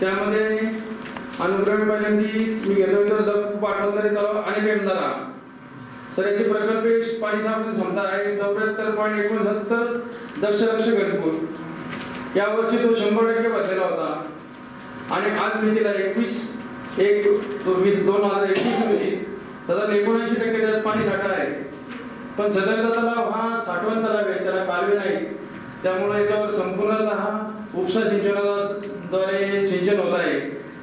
त्यामध्ये अनुक्रमे पहिल्यांदी मी घेतो तर पाटबंधारे तलाव आणि बेंदारा सर याची प्रकल्प पाणी साठवण्याची क्षमता आहे 74.69 दशलक्ष घनफूट। या वर्षी तो 100% भरलेला होता आणि आज मी तिला 21/2021 रोजी साधारण 79% त्यात पाणी साठा आहे। पण सदरचा तलाव हा साठवण तलाव आहे, त्याला कालवे नाही, त्यामुळे याच्यावर संपूर्णतः उपसा सिंचनाद्वारे सिंचन होत आहे।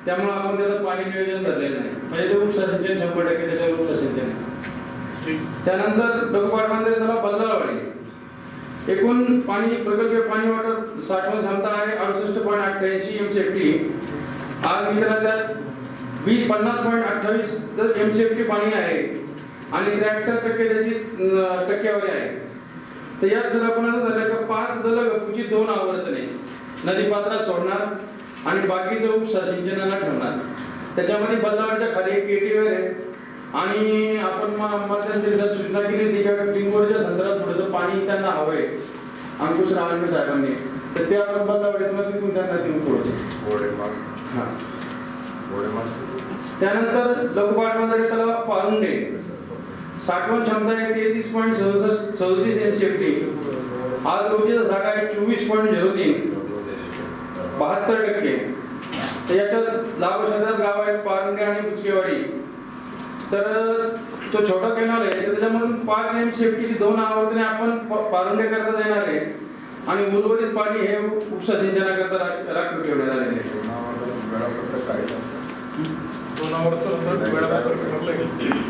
त्यामुळे आपण त्याचं पाणी नियोजन धरलेलं नाही, म्हणजे ते उपसा सिंचन 100% त्याच्यावर उपसा सिंचन। त्यानंतर डोकपाटबंधारे तलाव बल्लाळवाडी एकूण पाणी प्रकल्प पाणी वाटर साठवण क्षमता आहे 68.88 MCFT। आज मी त्यात 50.28 MCFT पाणी आहे आणि 73% त्याची टक्केवारी आहे। तर यात सर आपण असं झालं का 5 दलग पुची 2 आवर्तने नदी पात्रात सोडणार आणि बाकीचं उपसा सिंचनाला ठेवणार। त्याच्यामध्ये बल्लाळच्या खाली एक केटीवेर आहे आणि आपण मध्यंतरी सूचना केली की टिंगोरच्या संदर्भात थोडंसं पाणी त्यांना हवंय अंकुश रावणे साहेबांनी, तर ते आपण बल्लाळवाडीतून तिथून त्यांना देऊ थोडंसं। त्यानंतर लघुपाटबंधारे तलाव पारुंडे साठवण क्षमता आहे 33.37 MCFT। आज रोजीचा साठा आहे 24.03 72%। तर याच्यात लाभक्षेत्रात गाव आहेत पारुंडे आणि बुचकेवाडी। तर तो छोटा कॅनल आहे, त्याच्यामधून 5 MCFT ची 2 आवर्तने आपण पारुंडे करता देणार आहे आणि उर्वरित पाणी हे उपसा सिंचनाकरता राखीव ठेवण्यात आलेले आहे।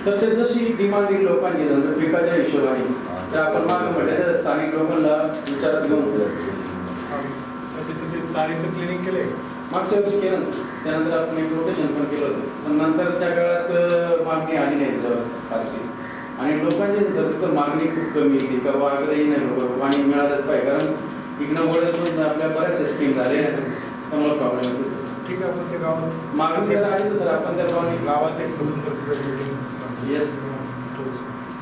सर ते जशी डिमांड येईल लोकांची पिकाच्या हिशोबाने तर आपण मागे म्हटलं स्थानिक लोकांना विचारात घेऊन क्लिनिंग केले मागच्या वर्षी केलं, त्यानंतर आपण एक रोटेशन पण केलं होतं, पण नंतरच्या काळात मागणी आली नाही त्याच्यावर फारशी आणि लोकांची तर मागणी खूप कमी होती का वागरही नाही, पाणी मिळालंच पाहिजे कारण इकडं वळत आपल्या बऱ्याचशा स्कीम झाले त्यामुळे प्रॉब्लेम होतो। ठीक आहे, आपण ते गावात मागणी जर आली सर आपण त्या प्रमाणे गावात एक स्वतंत्र येस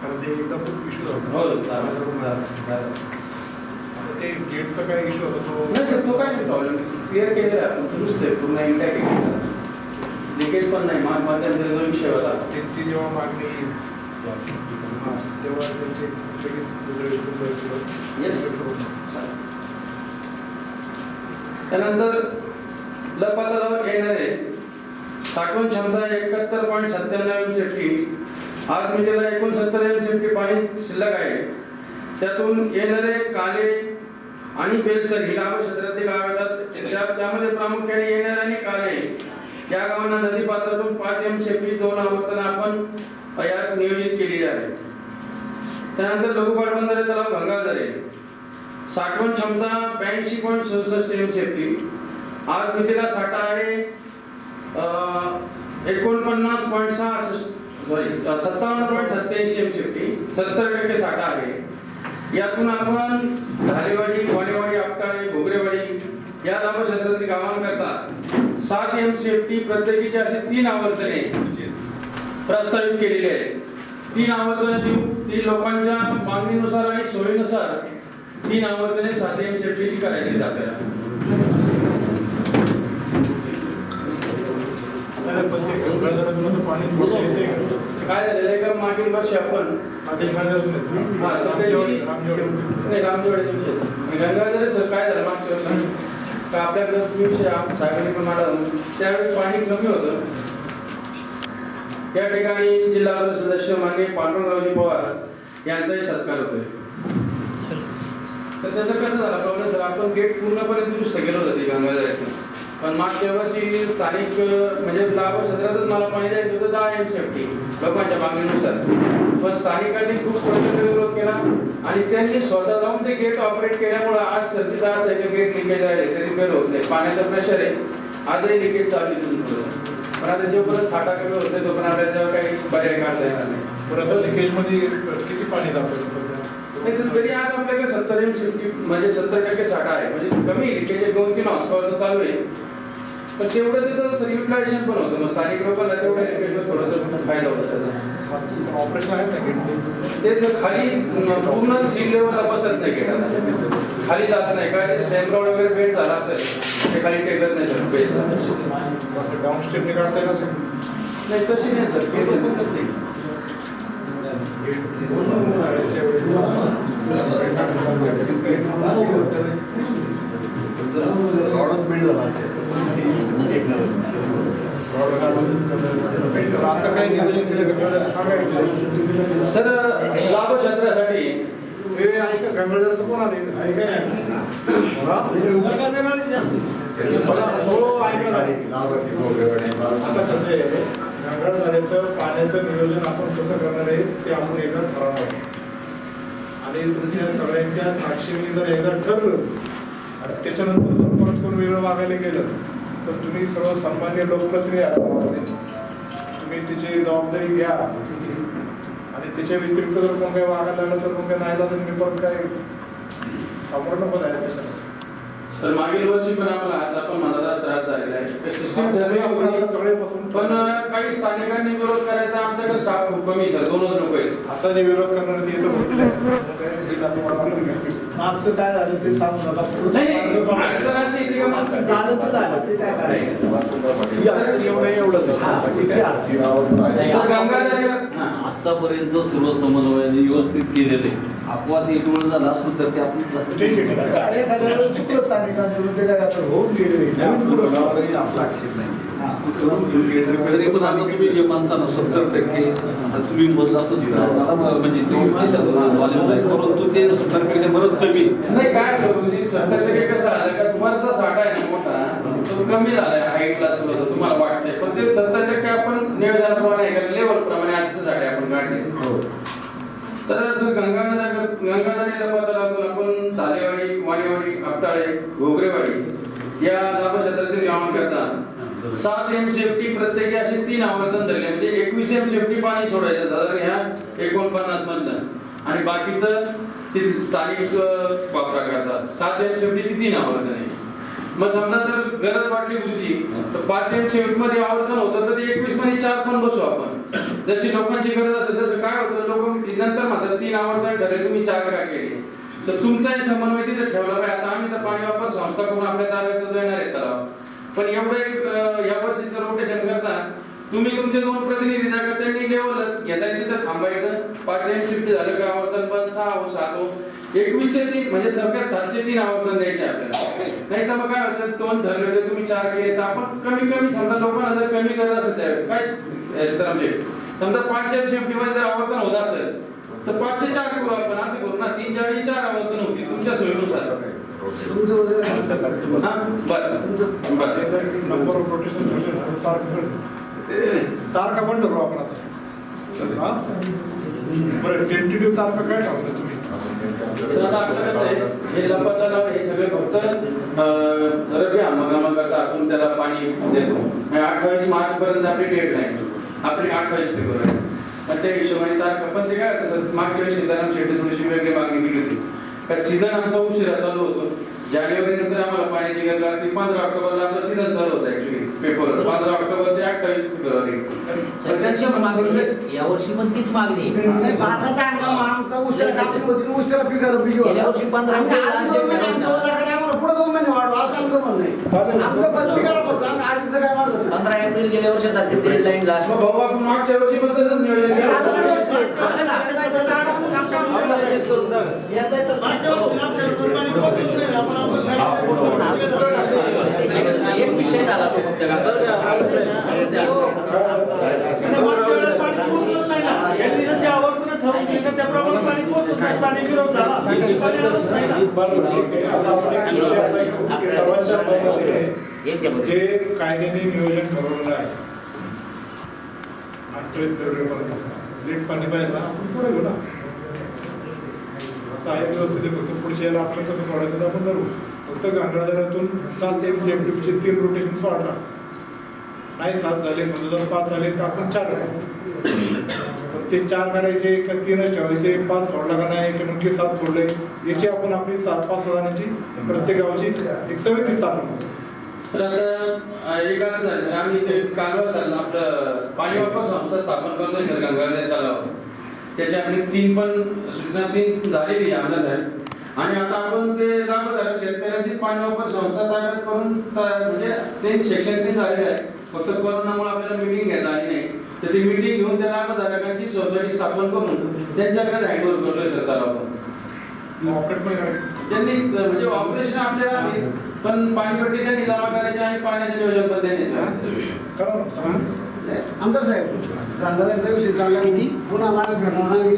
कारण ते एकदा खूप इश्यू होता। हो ते गेटचा काय इश्यू होता तो नाही सर, तो काय नाही प्रॉब्लेम, क्लिअर केलेला आहे आपण, दुरुस्त आहे पूर्ण इंटॅक्ट केलेला, लिकेज पण नाही। मध्यंतरी जो विषय होता त्यांची जेव्हा मागणी तेव्हा त्यांचे त्यानंतर लपातलावर येणारे साठवण क्षमता 71.97 MCFT। आज मी त्याला 69 MCFT पाणी शिल्लक आहे। त्यातून येणारे काले आणि बेलसर ही लाभ क्षेत्रातले गाव येतात, त्यामध्ये प्रामुख्याने येणारे आणि काले या गावांना नदी पात्रातून 5 MCFT 2 आवर्तन आपण यात नियोजित केलेली आहे। त्यानंतर लघुपाटबंधारे तलाव गंगाधरे साठवण क्षमता 82.67 MCFT। आज निधीला साठा आहे 57.87 MCFT, 70% साठा आहे। यातून आपण धारेवाडी, वानेवाडी, आपटाळे, घोगरेवाडी या लाभ क्षेत्रातील गावांकरता 7 MCFT प्रत्येकीची अशी 3 आवर्तने प्रस्तावित केलेली आहे। 3 आवर्तने देऊ, ती लोकांच्या मागणीनुसार आणि सोयीनुसार 3 आवर्तने 7 MCFT ची करायची आपल्याला। काय झालेलं आहे का मागील वर्षी आपण गंगाधर सर काय झालं मागच्या वर्षी का आपल्याकडे साहेबांनी पण मांडलं त्यावेळेस पाणी कमी होतं। त्या ठिकाणी जिल्हा परिषद सदस्य माननीय पांडुरंगरावजी पवार यांचाही सत्कार होतोय। तर त्याचं कसं झालं प्रॉब्लेम सर, आपण गेट पूर्णपणे दुरुस्त केलं होतं ते गंगाधराचं, पण मागच्या वर्षी स्थानिक म्हणजे लाभ क्षेत्रातच मला पाणी द्यायचं होतं 10 MCFT लोकांच्या मागणीनुसार, पण स्थानिकांनी खूप प्रचंड विरोध केला आणि त्यांनी स्वतः जाऊन ते गेट ऑपरेट केल्यामुळे आज सर्दीचा असं आहे की गेट लिकेज राहिले तरी रिपेअर होत नाही, पाण्याचं प्रेशर आहे आजही लिकेज चालू आहे। पण आता जोपर्यंत साठा कमी होते तोपर्यंत आपल्याला काही पर्याय काढता येणार नाही। परत लिकेजमध्ये किती पाणी जातं नाही सर, तरी आज आपल्याकडे 70 MCFT म्हणजे 70% साठा आहे, म्हणजे कमी लिकेज 2-3 हॉर्सपावरचं चालू आहे, पण तेवढं तिथं सर युटिलायझेशन पण होतं, मग स्थानिक लोकांना तेवढ्या लिकेजमध्ये थोडंसं फायदा होता त्याचा। ऑपरेशन आहे ना ते सर खाली पूर्ण सी लेवलला बसत नाही गेला खाली जात नाही काय स्टेम रोड वगैरे पेंट झाला असेल ते खाली टेकत नाही सर पैसा असं डाऊनस्ट्रीमने काढता येईल असेल. नाही तशी नाही सर ते पण करते रॉडच बिल्ड झाला असेल आता काही नियोजन केलं का सांगायचं सर लाभ क्षेत्रासाठी हे ऐका गंगाधराचं कोण आले आता कसं आहे गंगाधराचं पाण्याचं नियोजन आपण कसं करणार आहे ते आपण एकदा ठरवणार आहे. आणि तुमच्या सगळ्यांच्या साक्षीने जर एकदा ठरलं आणि त्याच्यानंतर जर परत कोण वेगळं वागायला गेलं तर तुम्ही सर्व सामान्य लोकप्रतिनिधी आहात. तुम्ही त्याची जबाबदारी घ्या आणि त्याच्या व्यतिरिक्त जर कोण काही वागायला लागलं तर मग काय नाही झालं मी परत काय समोर नको जायला. तर मागील वर्षी पण आम्हाला आता पण मला त्रास झालेला आहे सिस्टीम ठरली होती. सगळे बसून पण काही स्थानिकांनी विरोध करायचा आमच्याकडे स्टाफ खूप कमी सर 2च लोक आहेत. आता जे विरोध करणारे ते इथं बसले आहेत. मागचं काय झालं ते सांगू नका. नाही अडचण अशी येते का मागचं झालं तर झालं ते काय करायचं ही अडचण येऊ नये एवढंच सर गंगाधर आतापर्यंत सर्व समन्वयाने व्यवस्थित केलेले अपवाद एक वेळ झाला असेल तर ते आपण ठीक आहे, ठीक आहे. एखाद्या वेळेस चुकलं स्थानिकांकडून ते काय आता होऊन गेले आपला आक्षेप नाही तरी पण आता तुम्ही जे म्हणता ना 70% आता तुम्ही मधलं असं दिलं मला म्हणजे नॉलेज नाही परंतु ते 70% बरंच कमी नाही काय करू 70% कसं आलं का तुम्हाला साठा आहे ना मोठा तो कमी झालाय हाईटला तुम्हाला वाटतंय पण ते 70% आपण नियोजनाप्रमाणे लेवल प्रमाणे आजचं साठे आपण काढले. तर सर गंगाधरीला पता लागून आपण धालेवाडी वाणीवाडी आपटाळे घोगरेवाडी या लाभ क्षेत्रातील काम करता 7 MCFT प्रत्येकी असे 3 आवर्तन धरले म्हणजे 21 MCFT पाणी सोडायचं साधारण ह्या 49 मधनं आणि बाकीचं ते स्थानिक वापरा करतात 7 MCFT ची 3 आवर्तन आहे. मग समजा जर गरज वाटली तुझी तर 5 MCFT मध्ये आवर्तन होतं तर ते 21 मध्ये 4 पण बसू आपण जशी लोकांची गरज असेल तसं काय होतं लोक नंतर म्हणतात 3 आवर्तन ठरले तुम्ही 4 का केले तर तुमचाही समन्वय तिथे ठेवला पाहिजे. आता आम्ही तर पाणी वापर संस्था करून आपल्या ताब्यात येणार आहे तलाव पण एवढं एक या वर्षीचं रोटेशन करता तुम्ही तुमचे 2 प्रतिनिधी जागा त्यांनी लेवल घेता तिथं थांबायचं 5 MCFT झालं का आवर्तन पण 6 हो 7 हो 21 चे 3 म्हणजे सगळ्यात 7 चे 3 आवर्तन द्यायचे आपल्याला. नाही तर मग काय होतं 2 ठरले होते तुम्ही 4 केले तर आपण कमी समजा लोकांना जर कमी करत असेल त्यावेळेस काय म्हणजे समजा 5 MCFT मध्ये जर आवर्तन होत असेल तर 5 चे 4 करू आपण असं करू ना 3 च्या वेळी 4 आवर्तन होतील तुमच्या सोयीनुसार. नंबर ऑफ रोटेशन तारखा पण ठरवू आपण आता. बरं टेंटेटिव्ह तारखा काय ठरवलं तुम्ही? तर आता आपलं कसं आहे हे लंबाचा लाव हे सगळे फक्त रब्बी हंगामाकरता आपण त्याला पाणी देतो 28 मार्च पर्यंत आपली डेट नाही आपली 28 फेब्रुवारी मग त्या हिशोबाने तारखा पण ते काय तसं मागच्या वेळी सीताराम शेट्टी थोडीशी वेगळी मागणी केली होती कारण सीझन आमचा उशिरा चालू होतो. जानेवारी नंतर आम्हाला पाण्याची गरज लागते 15 ऑक्टोबरला आपलं सीझन चालू होतं ऍक्च्युली पेपर 15 ऑक्टोबर ते 28 फेब्रुवारी. या वर्षी पण तीच मागणी गेल्या वर्षी 15 एप्रिल गेल्या वर्षासारखी डेडलाईन लास्ट भाऊ आपण मागच्या वर्षी पण तसंच नियोजन एक विषय झाला तो जे कायद्याने नियोजन ठरवलेलं आहे 28 फेब्रुवारीपर्यंत लेट पाणी पाहिजे ना आपण पुढे घेऊ ना. आता आहे व्यवस्थित फक्त पुढच्या याला आपण कसं सोडायचं तर आपण करू. फक्त गंगाधरातून 7 MCFT चे 3 रोटेशन सोडणार नाही 7 झाले समजा जर 5 झाले तर आपण 4 पण ते 4 करायचे का 3च ठेवायचे 5 सोडला का नाही की नक्की 7 सोडले याची आपण आपली 7-5 जणांची प्रत्येक गावाची एक समिती स्थापन करू. सर आता एक असं झालं सर आम्ही ते कालवा सर आपलं पाणी वापर संस्था स्थापन करतोय सर गंगाधर तलाव त्याची आपली 3 पण सूचना 3 झालेली आहे आमच्या साहेब आणि आता आपण ते लाभधारक शेतकऱ्यांचीच पाणी वापर संस्था ताब्यात करून म्हणजे ते सेक्शन 3 झालेले आहे. फक्त कोरोनामुळे आपल्याला मीटिंग घेता आली नाही, तर ती मीटिंग घेऊन त्या लाभधारकांची सोसायटी स्थापन करून त्यांच्याकडे हँडओव्हर करतोय सरकार आपण. ऑपरेट पण करायचं. त्यांनी म्हणजे ऑपरेशन आपल्याला नाही, पण पाणीपट्टी त्यांनी जमा करायची आणि पाण्याचे नियोजन पण त्यांनी करा ना. आमदार साहेब गांधाऱ्याचा विषय चालला की पुन्हा मला घडणार नाही.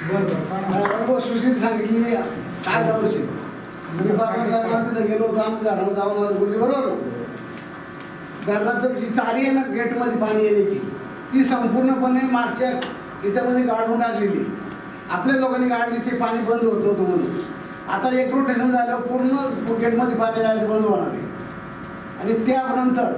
बरं सुशील सांगितली काय वर्षी म्हणजे बाबा तिथे गेलो होतो आम्ही झाडावर जाऊन बोलली बरोबर. धरणाचं जी चारी आहे ना गेटमध्ये पाणी येण्याची ती संपूर्णपणे मागच्या याच्यामध्ये गाडून टाकलेली. आपल्या लोकांनी काढली ते पाणी बंद होत होतं म्हणून. आता एक रोटेशन झालं पूर्ण गेटमध्ये पाणी जायचं बंद होणार आहे. आणि त्यानंतर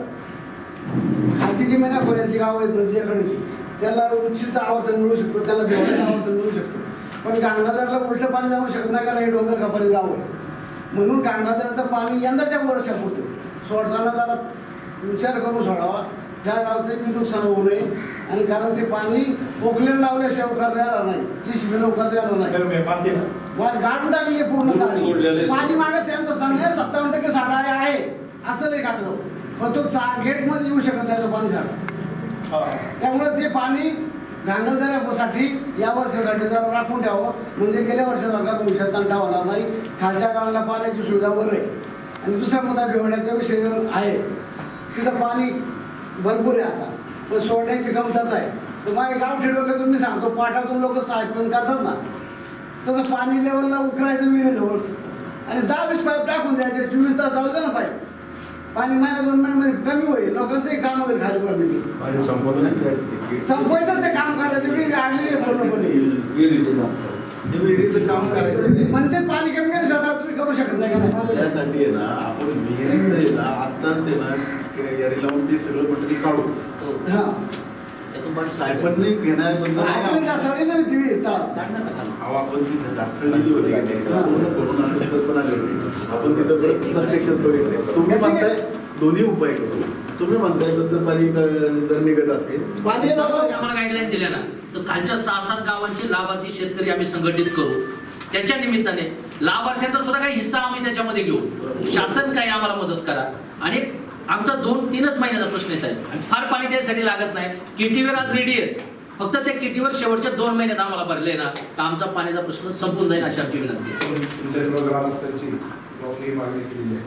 खालची जी महिना खोऱ्याची गाव आहेत नदीच्याकडेची त्याला उच्चीचं आवर्तन मिळू शकतो, त्याला बेवड्याचं आवर्तन मिळू शकतं. पण गांगाधरला उलटं पाणी जाऊ शकत नाही कारण हे डोंगर कपारी गाव आहे. म्हणून गांगाधरचं पाणी यंदाच्या वर्षापुरतं सोडताना जरा विचार करून सोडावा. त्या गावचं बी नुकसान होऊ नये. आणि कारण ते पाणी पोखलेलं लावल्याशिवाय उकार येणार नाही, ती शिबिर उकार येणार नाही. गाडून टाकली पूर्ण चालू पाणी मागस यांचं सांगणे 57% साठा आहे असं नाही कागद. पण तो गेटमध्ये येऊ शकत नाही तो पाणी साठा. त्यामुळे ते पाणी गांगलदऱ्यासाठी या वर्षासाठी जरा राखून ठेवावं म्हणजे गेल्या वर्षासारखा भविष्यात तंटा होणार नाही. खालच्या गावाला पाण्याची सुविधा वर आहे. आणि दुसरा मुद्दा बेवड्याचा विषय आहे, तिथं पाणी भरपूर आहे आता पण सोडण्याची कमतरता आहे. तर माझे गाव ठेवलं तुम्ही सांगतो पाटातून लोक सायपण करतात ना तसं पाणी लेवलला उकरायचं विहिरीजवळ आणि 10-20 पाईप टाकून द्यायचे. 24 तास जाऊ दे ना पाईप. पाणी महिना 2 महिन्यामध्ये कमी होईल, लोकांचंही काम होईल खाली भरलेली. संपवायचंच ते काम करायचं विहीर काढली पूर्णपणे विहिरीचं काम करायचं म्हणते पाणी कमी केलं तुम्ही करू शकत नाही का? त्यासाठी आहे ना आपण विहिरीचं आहे ना आत्ताच आहे ना यारी लावून ते सगळं मंडळी काढू. हा सायपनने घेण्याबद्दल आपण ढासळली नाही ती विहीर तळात. आपण तिथे ढासळली जी होती पूर्ण करून आता पण आले होते. आपण तिथं प्रत्यक्षात बघितले. तुम्ही म्हणताय दोन्ही उपाय करू. तुम्ही म्हणताय तसं पाणी जर निघत असेल पाणी आम्हाला गाईडलाईन दिल्या ना तर खालच्या 6-7 गावांचे लाभार्थी शेतकरी आम्ही संघटित करू. त्याच्या निमित्ताने लाभार्थ्यांचा सुद्धा काही हिस्सा आम्ही त्याच्यामध्ये घेऊ. शासन काही आम्हाला मदत करा. आणि आमचा 2-3 महिन्याचा प्रश्न आहे साहेब. फार पाणी त्यासाठी लागत नाही. किटीवर आज रेडी आहेत. फक्त त्या किटीवर शेवटच्या 2 महिन्यात आम्हाला भरले ना तर आमचा पाण्याचा प्रश्न संपून जाईल अशी आमची विनंती आहे. तुमच्या ग्रामस्थांची मागणी केली आहे.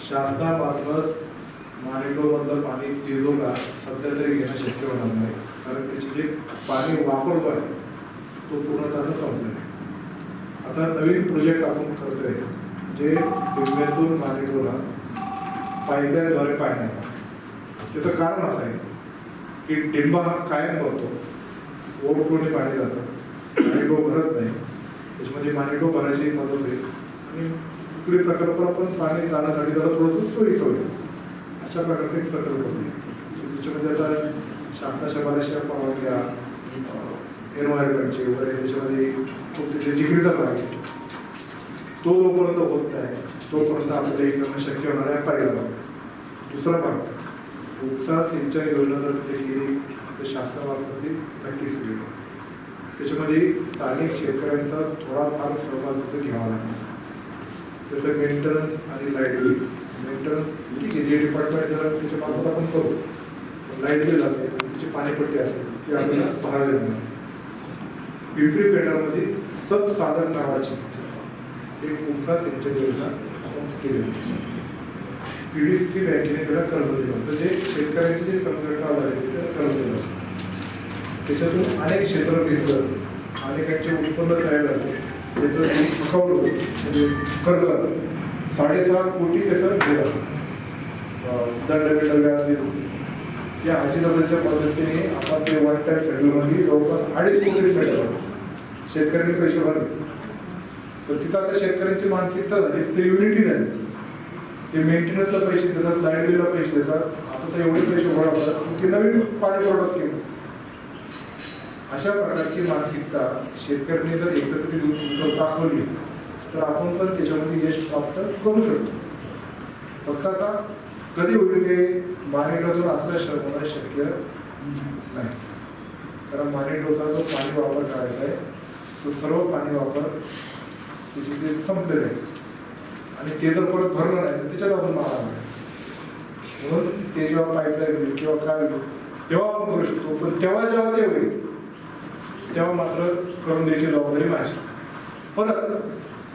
शासनामार्फत मारेगावमधलं पाणी तिरोला सध्या तरी घेणं शक्य होणार नाही कारण त्याचे जे पाणी वापरतो आहे तो पूर्णतः संपला नाही. आता नवीन प्रोजेक्ट आपण करतोय जे डिंब्यातून मारेगावला पाईपलाईनद्वारे पाणी येतं. त्याचं कारण असं आहे की डिंबा हा कायम भरतो, ओव्हरफ्लोने पाणी जातं, मारेगाव भरत नाही. त्याच्यामध्ये मारेगाव भरायची मदत होईल आणि उकळी प्रकल्पाला पण पाणी जाण्यासाठी जरा थोडंसं सोयीचं होईल. अशा प्रकारचे एक प्रकल्प होते. त्याच्यामध्ये आता शासनाच्या बऱ्याचशा परवानग्या एनवायरमेंटचे वगैरे त्याच्यामध्ये खूप त्याचे जिगरीचा भाग आहे. तो जोपर्यंत होत नाही तोपर्यंत आपल्याला एक करणं शक्य होणार आहे. पहिला भाग. दुसरा भाग उपसा सिंचन योजना जर तिथे केली तर शासनामार्फत ती नक्कीच केली. त्याच्यामध्ये स्थानिक शेतकऱ्यांचा थोडाफार सहभाग तिथे घ्यावा लागणार. जसं मेंटेनन्स आणि लाईट बिल. मेंटेनन्स ठीक आहे जे डिपार्टमेंट त्याच्या मार्फत आपण करू. लाईट बिल असेल त्याची पाणीपट्टी असेल ती आपल्याला भरावी लागणार. पिंपरी पेठामध्ये सबसाधन नावाची एक उपसा सिंचन योजना आपण केली. PDCC बँकेने त्याला कर्ज दिलं तर जे शेतकऱ्यांचे जे संघटना झाले त्याला कर्ज दिलं. त्याच्यातून अनेक क्षेत्र दिसलं, अनेकांचे उत्पन्न तयार झाले. त्याचं थकवलं म्हणजे कर्ज 7.5 कोटी त्याचं गेलं दंड त्या आजीदादांच्या मदतीने आपण ते वन टाइम सेटलमध्ये जवळपास 2.5 कोटी भेटलं. शेतकऱ्यांनी पैसे भरले तर तिथं आता शेतकऱ्यांची मानसिकता झाली, तिथे युनिटी झाली. ते मेंटेनन्सला पैसे देतात, लाईट बिलला पैसे देतात. आता तर एवढे पैसे गोळा होतात ती नवीन पाणी पुरवठा स्कीम. अशा प्रकारची मानसिकता शेतकऱ्यांनी जर एकत्रित दाखवली तर आपण पण त्याच्यामध्ये यश प्राप्त करू शकतो. फक्त आता कधी होईल ते मानेगावतून आता होणं शक्य नाही. कारण मानेगावचा जो पाणी वापर करायचा आहे तो सर्व पाणी वापर त्याचे ते संपलेले आहे आणि ते जर परत भरलं नाही तर त्याच्यात आपण मारा म्हणून ते जेव्हा पाईपलाईन होईल किंवा काय होईल तेव्हा आपण करू शकतो. पण तेव्हा जेव्हा ते होईल तेव्हा मात्र करून द्यायची जबाबदारी माझी. परत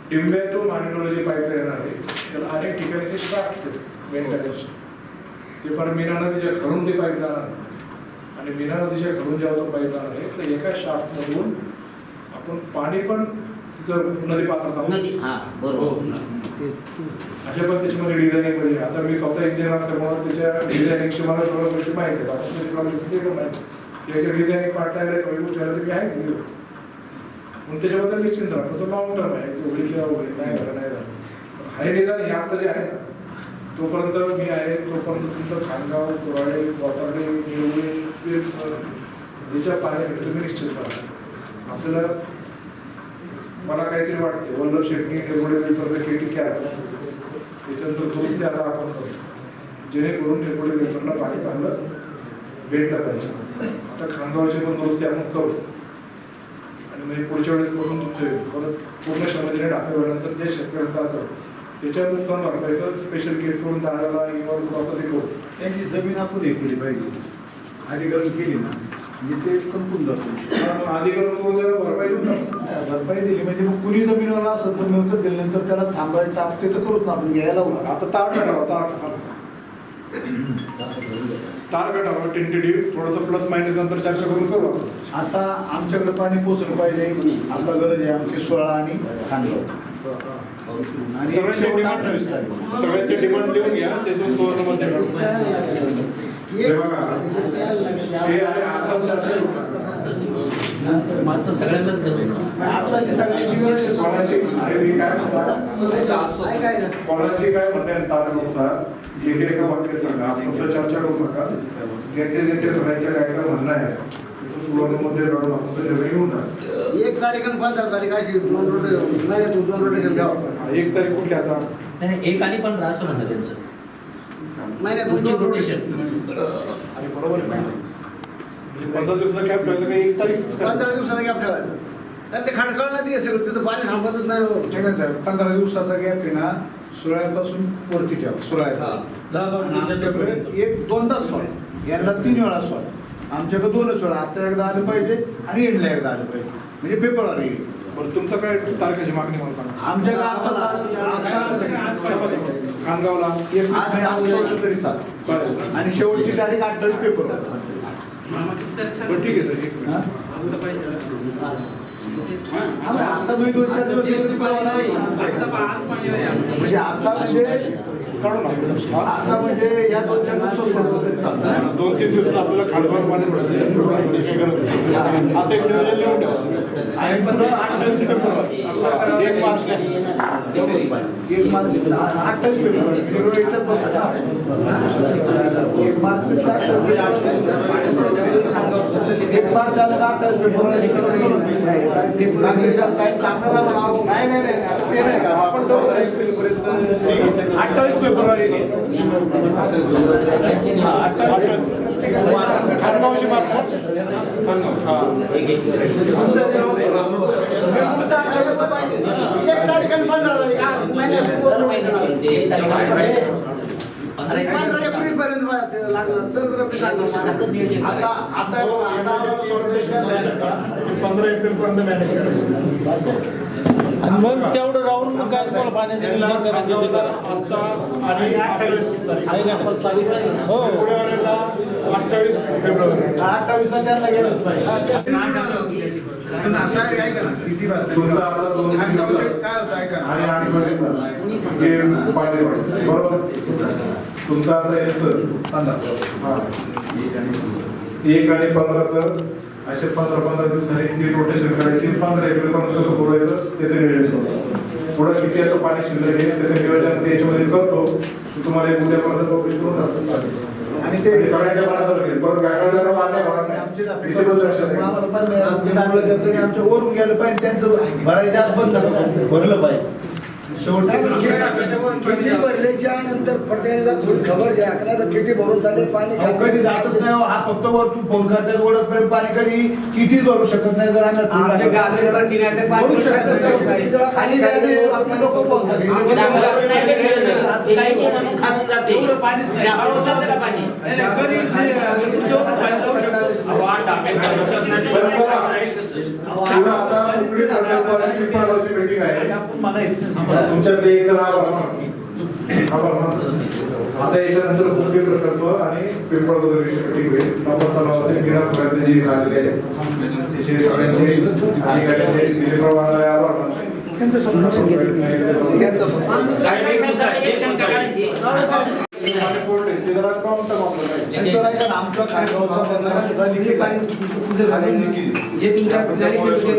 डिंब्यातून माणिकवाडा जे पाईपलाईन येणार आहे त्याला अनेक ठिकाणचे स्टाफ्स आहेत मेंटेनन्सचे. ते पण मीना नदीच्या घरून ते पाईप जाणार आणि मीना नदीच्या घरून जेव्हा तो पाईप जाणार आहे तर एका शाफ्टमधून आपण पाणी पण तिथं नदी पात्रात नदी हा बरोबर. अशा पण त्याच्यामध्ये डिझायनिंग मध्ये आता मी स्वतः इंजिनियर असल्यामुळे त्याच्या डिझायनिंगची मला सगळ्या गोष्टी माहिती आहेत. आपण त्याची प्रॉब्लेम ते पण माहिती त्याच्या डिझायनिंग पार्टला सगळी गोष्टी तर मी आहेच नाही. म्हणून त्याच्याबद्दल निश्चिंत राहतो. तो लॉंग टर्म आहे. ते होईल किंवा होईल नाही झालं नाही झालं. हाय निदान हे आता जे आहे ना तोपर्यंत मी आहे तोपर्यंत तुमचं खानगाव सुराळे वाटारडे निवडे याच्या पाण्यासाठी तुम्ही निश्चित करा. आपल्याला मला काहीतरी वाटते वल्लभ शेट्टी निर्मळे केटी कॅर त्याच्यानंतर दुरुस्ती आता आपण करतो जेणेकरून निर्मळे वेलचरला पाणी चांगलं भेटलं पाहिजे. आता खानगावची पण दुरुस्ती आपण करू आणि म्हणजे पुढच्या वेळेस पासून तुमचे परत पूर्ण क्षमतेने टाकल्यानंतर जे शेतकरी असतात त्याच्यात नुकसान भरपाईचं स्पेशल केस करून दादाला किंवा ते करू. त्यांची जमीन आपण हे केली पाहिजे, अधिग्रहण केली ना म्हणजे ते संपून जातो. अधिकरण करून जर भरपाई देऊन टाकू. भरपाई दिली म्हणजे मग कुणी जमीनवाला असं तर मिळकत दिल्यानंतर त्याला थांबायचं आप ते तर करूच ना आपण घ्यायला लावू. आता तार काढावा तार काढावा टेंटेटिव्ह थोडंसं प्लस मायनस नंतर चर्चा करून करू आपण. आता आमच्याकडे पाणी पोचलं पाहिजे, आता गरज आहे आमची 16 आणि खानगाव आणि सगळ्यांचे शेवटी डिमांड 28 तारीख. सगळ्यांचे डिमांड लिहून घ्या त्याच्यावर सुवर्णमध्ये काढू. हे बघा हे आहे आसाम शासन. मात्र सगळ्यांनाच गरज आताची सगळ्यांची वेळ कोणाची अरे मी काय म्हणतो कोणाची काय म्हणते तारखेनुसार एका वाक्य सांगा. असं चर्चा करू नका. ज्याचे ज्याचे सगळ्यांच्या काय काय म्हणणं आहे तसं सुवर्णमध्ये काढून आपण तो निर्णय घेऊन टाकू. 1 तारीख आणि 15 तारीख अशी 2 रोटेशन ठेवा. 1 तारीख कुठली आता नाही 1 आणि 15 असं म्हणतात त्यांचं महिन्यातून 2 रोटेशन. आणि बरोबर आहे म्हणजे 15 दिवसाचा कॅप ठेवायचं काही 1 तारीख 15 दिवसाचा गॅप ठेवायचा. कारण ते खडकळ नदी असेल तिथं पाणी थांबतच नाही. 15 दिवसाचा गॅप आहे ना, सुराळ्यापासून वरती ठेवा. सुराळ्यात एक 2 तास सोड, यांना 3 वेळा सोड. आमच्याकडे 2च वेळा, आता एकदा आलं पाहिजे आणि एंडला एकदा आलं पाहिजे म्हणजे फेब्रुवारी. बरं तुमचं काय तारखेची मागणी मला सांगा. आमच्याकडे आता खानगावला आज तरी 7 चालेल. आणि शेवटची तारीख 28 फेब्रुवारी. बरं ठीक आहे सर एक हा? आता मी 2-4 दिवस म्हणजे आता म्हणजे काढू ना. आता म्हणजे या 2-4 दिवसात सोडलं तरी चालतं. 2-3 दिवस आपल्याला खानगाव पाणी पडतं असं एक नियोजन लिहून ठेवा. आणि 28 फेब्रुवारी 1 मार्च काय 1 मार्च 28 फेब्रुवारी फेब्रुवारीच्याच बसत 1 मार्च 1 मार्च झालं का 28 फेब्रुवारी नाही नाही नाही ते नाही आपण 28 फेब्रुवारी खानगावची मार्फत खानगाव 1 तारीख आणि 15 तारीख महिन्यात 2 रोटेशन. 15 एप्रिल पर्यंत लागणार तर आता 15 एप्रिल पर्यंत मॅनेज करायचं. आणि मग तेवढं राहून मग काय तुम्हाला पाण्याचं नियोजन करायचं ते करा. आता आणि 28 तारीख आहे का? हो पुढे वाल्याला 28 फेब्रुवारी 28 ला त्यांना गेलंच पाहिजे. असं आहे का ना किती तुमचा आता 2 दिवसाचा काय होतं ऐका ना. आणि 8 हे पाणी पडतं. बरोबर तुमचा आता याचं 1 आणि 15 असे 15 दिवसांनी 3 रोटेशन करायची. 15 एप्रिल पर्यंत कसं पुरवायचं त्याचं नियोजन करतो. पुढं किती आता पाणी शिल्लक आहे त्याचं नियोजन त्याच्यामध्ये करतो. तुम्हाला एक उद्यापर्यंत पब्लिश करून असतं आणि ते सगळ्यांच्या मनात राहील. परत गायकवाड वाचा होणार नाही. आमच्या वरून गेलं पाहिजे, त्यांचं भरायच्या आत बंद भरलं पाहिजे. किती भरल्याच्या नंतर पडद्याने जर थोडी खबर द्या का तर किती भरून चालेल पाणी कधी जातच नाही हो. हा फक्त वरतून फोन करतात ओढत पाणी कधी किती भरू शकत नाही. जर आम्ही भरू शकत नाही. आणि यादी आपली लोक बोलतात. एवढं पाणीच नाही. पुन्हा आता उकडी प्रकल्पाची पिंपळगावची मीटिंग आहे. तुमच्याकडे एक आता याच्यानंतर मुख्य प्रकल्प आणि पिंपळगावची मीटिंग होईल. नंबर तलावाचे मीरा प्रकारचे जे झालेले आहेत त्याचे सगळ्यांचे अधिकाऱ्यांचे दिलेप्रमाणे आभार मानतो. त्यांचं संरक्षण घेतलं. त्यांचं ते जरा कम टर्म आपलं आणि सर ऐका ना, आमचा खारगावचा बंधारा सुद्धा लिखित आहे. खाली लिखित आहे. जे तुमच्या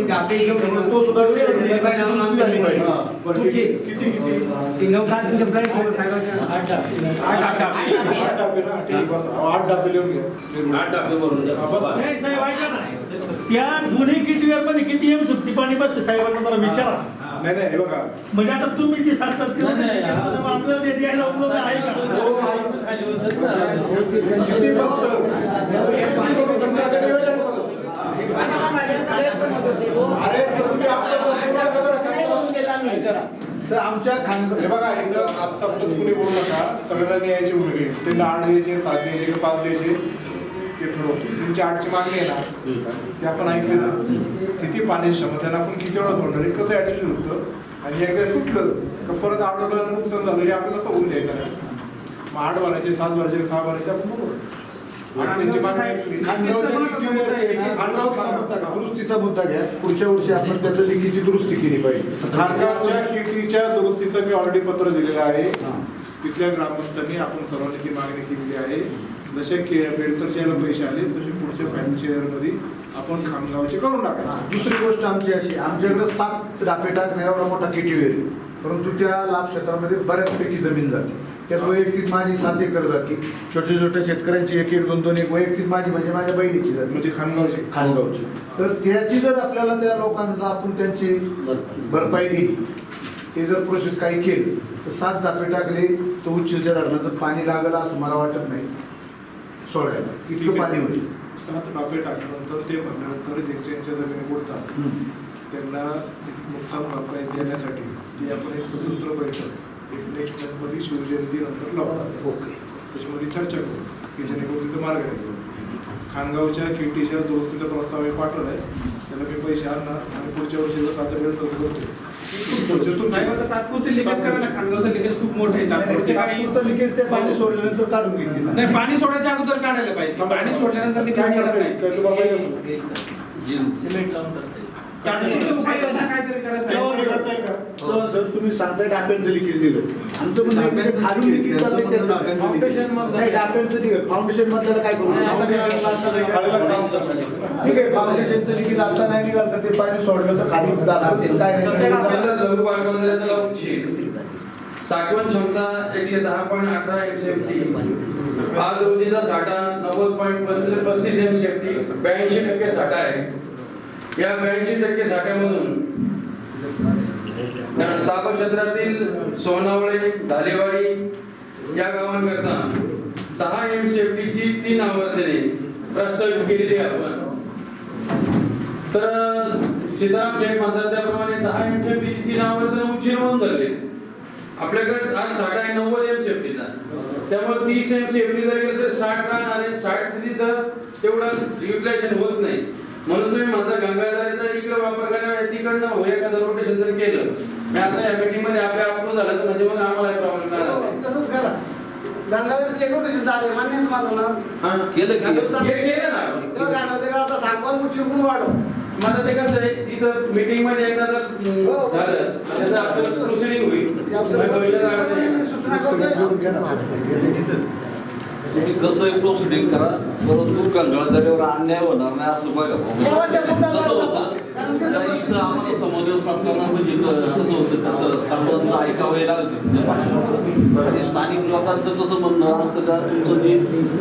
गापे तो सुद्धा झाली पाहिजे. किती ते नवखात तुमच्या फ्लाईट साहेबांच्या 8 डबे लिहून घ्या. 8 डबे भरून द्या. नाही साहेब ऐका ना, त्या दोन्ही किटवेअर मध्ये किती एम सुट्टी पाणी बसते साहेबांना मला विचारा. नाही नाही हे बघा म्हणजे आता तुम्ही ती 7-7 किलोमीटर आपल्याला ते द्यायला उपलब्ध आहे का? किती बसतं? अरे तुम्ही आमचं पूर्ण करा. तर आमच्या खानगाव हे बघा इथं आता कुणी बोलू नका. सगळ्यांनी यायची भूमिका ते 8 द्यायचे 7 द्यायचे की 5 द्यायचे ते ठरवतो. तुमची 8ची मागणी आहे ना ते आपण ऐकले ना. किती पाण्याची क्षमता आहे आपण किती वेळा सोडणार हे कसं ऍटिट्यूड होतं आणि एकदा सुटलं तर परत आठवड्याला नुकसान झालं हे आपल्याला असं होऊन द्यायचं नाही. मग 8 भरायचे 7 भरायचे 6 भरायचे आपण बघू. त्यांची मागणी ऐकली. दुरुस्तीचा मुद्दा घ्या. पुढच्या वर्षी आपण त्याचं लिखीची दुरुस्ती केली पाहिजे. खानगावच्या किटीच्या दुरुस्तीचं मी ऑलरेडी पत्र दिलेलं आहे. तिथल्या ग्रामस्थांनी आपण सर्वांनी ती मागणी केलेली आहे. जसे बेडसरच्या याला पैसे आले तसे पुढच्या फायनान्शियल इयर मध्ये आपण खामगावचे करून टाकायचे. दुसरी गोष्ट आमची अशी, आमच्याकडे 7 डापे टाकणे एवढा मोठा किटीवेर आहे. परंतु त्या लाभ क्षेत्रामध्ये बऱ्याचपैकी जमीन जाते. त्यात वैयक्तिक माझी 7 एकर जाते. छोट्या छोट्या शेतकऱ्यांची 1 एक 2-2 एक वैयक्तिक माझी म्हणजे माझ्या बहिणीची जाते. म्हणजे खानगावची. तर त्याची जर आपल्याला त्या लोकांना आपण त्यांची भरपाई दिली, ते जर प्रोसेस काही केली तर 7 डापे टाकले तर उच्चीलच्या धरणाचं पाणी लागलं असं मला वाटत नाही सोडायला. इतकं पाणी होईल. 7 डाबे टाकल्यानंतर ते म्हणल्यानंतर ज्यांच्या जमिनी बुडतात त्यांना नुकसान भरपाई देण्यासाठी ती आपण एक स्वतंत्र बैठक एक नेक्स्ट मंथमध्ये शिवजयंती नंतर लावणार. ओके. त्याच्यामध्ये चर्चा करू की जेणेकरून तिचं मार्ग निघतो. खानगावच्या किटीच्या दुरुस्तीचा प्रस्ताव मी पाठवलाय. त्याला मी पैसे आणणार आणि पुढच्या वर्षी जर 7 वेळ करतो. साहेबांचा तात्पुरते लिकेज करा ना. खानगावचं लिकेज खूप मोठं आहे. तात्पुरते काही तात्पुरतं लिकेज ते पाणी सोडल्यानंतर काढून घेतील. नाही, पाणी सोडायच्या अगोदर काढायला पाहिजे. पाणी सोडल्यानंतर लिकेज काय करत करता नाही. येईल? काय तुम्हाला माहिती असेल? सिमेंट लावून करता येईल. तात्पुरते उपाययोजना काहीतरी करा साहेब. तर जर तुम्ही सांगताय डाब्यांचं लिकेज दिलं, आमचं म्हणणं आहे की खाली लिकेज चाललंय त्याचं फाउंडेशन नाही डाब्यांचं दिलं. फाउंडेशन मधलं काय करू? ठीक आहे, फाउंडेशनचं लिकेज आता नाही निघालं तर ते पाणी सोडलं तर खाली जाणार काय नाही. लघु पाटबंधाऱ्याचा उच्च साठवण क्षमता 110.18 MCFT. आज रोजीचा साठा 90.35 MCFT 82% साठा आहे. या 82% साठ्यामधून ताप क्षेत्रातील सोनावळे धालेवाडी या गावांकरता 10 MCFT ची 3 आवर्तने प्रस्तावित केलेली आहे आपण. तर सीताराम साहेब म्हणतात त्याप्रमाणे 10 MCFT ची 3 आवर्तने उच्च नोंद झाले. आपल्याकडे आज साठा आहे 90 MCFTचा. त्यामुळे 30 MCFT जर गेलं तर 60 राहणार आहे. 60 तिथं तेवढं युटिलायझेशन होत नाही. म्हणून तुम्ही म्हणता गंगाधारीचा इकडे वापर करा तिकडनं हो एखादं रोटेशन जर केलं. मी आता या मीटिंग मध्ये आपल्या अप्रूव्ह झालं तर म्हणजे मग आम्हाला प्रॉब्लेम नाही. तसंच करा. गंगाधरची एक नोटीस झाली मान्य तुम्हाला ना. केलं हे केलं ना आपण. तेव्हा गंगाधर आता थांबवा मुचिकून वाढव. मला ते कसं आहे तिथं मीटिंग मध्ये एकदा जर झालं त्याचं आपलं प्रोसिडिंग होईल. भविष्यात अडचण येणार. सूचना करतोय. कसं प्रोसिडिंग करा परंतु गंगाधऱ्यावर अन्याय होणार नाही असं बघा. कसं होतं इथं आम्हाला समोर साधताना म्हणजे कसं होतं तसं सर्वांचं ऐकावं लागतं आणि स्थानिक लोकांचं कसं म्हणणं असतं का तुमचं जे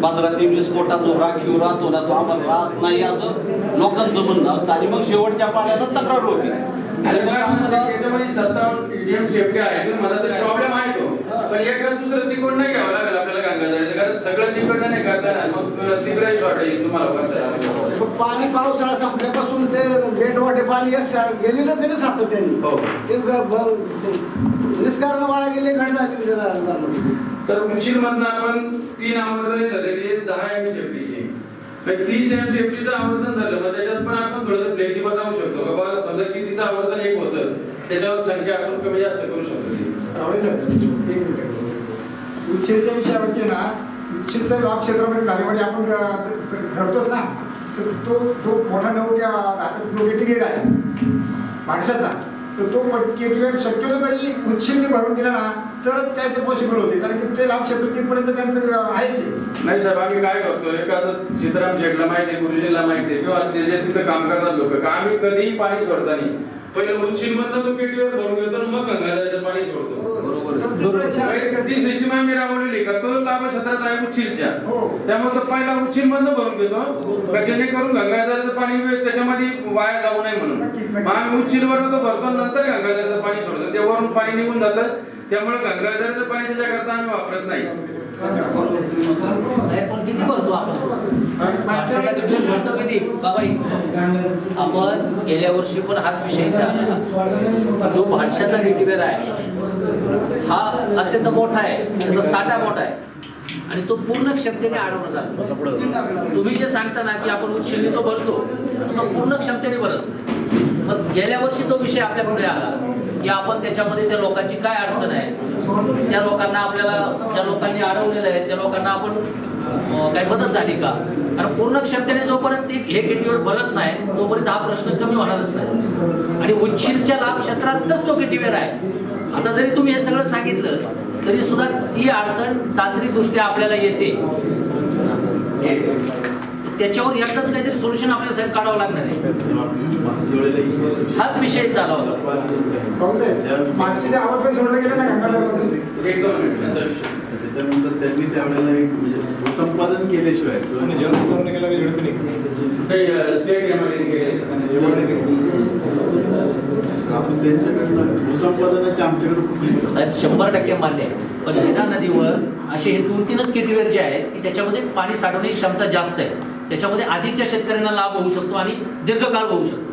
15-20 कोटाचा राखीव राहतो ना तो आम्हाला राहत नाही असं लोकांचं म्हणणं असतं आणि मग शेवटच्या पाण्याला तक्रार होती. आणि मग त्याच्यामध्ये 57 MCFT आहे. मला तर प्रॉब्लेम आहे तो. पण एक दुसरं तिकडून नाही घ्यावं लागेल आपल्याला गंगाधरचं कारण सगळं तिकडनं नाही करता येणार. मग तीव्र वाटेल तुम्हाला वाटतं. पाणी पावसाळा संपल्यापासून ते गेट वाटे पाणी गेलेलंच आहे ना सातत्याने. हो. निष्कारण वाया गेले घड झाले. तर उशीर मधनं आपण 3 आवर्तने झालेली आहेत 10 MCFT. 30 MCFTचं आवर्तन झालं मग त्याच्यात पण आपण थोडंसं फ्लेक्झिबल राहू शकतो. बाबा समजा कितीचं आवर्तन एक होतं त्याच्यावर संख्या आपण कमी जास्त करू शकतो. रावळे सर, एक मिनिट. उच्चेच्या विषयावरती ना, उच्चेच्या लाभ क्षेत्रामध्ये गाडीमध्ये आपण धरतोच ना, तर तो मोठा 9 जो केटीवेर आहे माणसाचा, तर तो केटीवेर शक्यतो तरी उच्चेने भरून दिला ना तरच काय ते पॉसिबल होते, कारण की ते लाभ क्षेत्र तिथपर्यंत त्यांचं आहेच. नाही साहेब, आम्ही काय करतो एखादं सीताराम शेठला माहिती आहे, गुरुजीला माहिती आहे किंवा त्याच्या तिथं काम करतात लोक का आम्ही कधीही पाणी सोडताना पहिले उच्चीन मधनं तो केटीवर भरून घेतो आणि मग गंगाधरचं पाणी सोडतो. ती सिस्टीम आम्ही राबवलेली का तो लाभ क्षेत्रात आहे उच्चीलच्या, त्यामुळे तो पहिला उच्चीन मधनं भरून घेतो का जेणेकरून गंगाधरचं पाणी त्याच्यामध्ये वाया जाऊ नये म्हणून. मग आम्ही उच्चीलवर तो भरतो नंतर गंगाधरचं पाणी सोडतो, ते वरून पाणी निघून जातं. त्यामुळे गंगाधरचं पाणी त्याच्याकरता आम्ही वापरत नाही. साहेब पण किती भरतो आपण भरतो किती बाबा. आपण गेल्या वर्षी पण हाच विषय झाला. जो भाषाचा केटीवेर आहे हा अत्यंत मोठा आहे, त्याचा साठा मोठा आहे आणि तो पूर्ण क्षमतेने अडवला जातो. तुम्ही जे सांगता ना की आपण उच्चीलने तो भरतो, तो पूर्ण क्षमतेने भरत. मग गेल्या वर्षी तो विषय आपल्या पुढे आला की आपण त्याच्यामध्ये त्या लोकांची काय अडचण आहे, त्या लोकांना आपल्याला ज्या लोकांनी अडवलेलं आहे त्या लोकांना आपण काही मदत झाली का. कारण पूर्ण क्षमतेने जोपर्यंत हे केटीवेर भरत नाही तोपर्यंत हा प्रश्न कमी होणारच नाही. आणि उच्चीलच्या लाभ क्षेत्रातच तो केटीवेर आहे. आता जरी तुम्ही हे सगळं सांगितलं तरी सुद्धा ती अडचण तांत्रिक दृष्ट्या आपल्याला येते. त्याच्यावर एकदाच काहीतरी सोल्युशन आपल्याला साहेब काढावं लागणार आहे. हाच विषय झाला होता. मागचे जे आवर्तन सोडलं गेलं ना त्याच्यानंतर त्यांनी त्यावेळेला एक म्हणजे भूसंपादन केल्याशिवाय आपण त्यांच्याकडनं भूसंपादनाची आमच्याकडे कुठली साहेब 100% मान्य आहे. पण हिना नदीवर असे हे 2-3च केटीवेर जे आहेत की त्याच्यामध्ये पाणी साठवण्याची क्षमता जास्त आहे. त्याच्यामध्ये अधिकच्या शेतकऱ्यांना लाभ होऊ शकतो आणि दीर्घकाळ होऊ शकतो.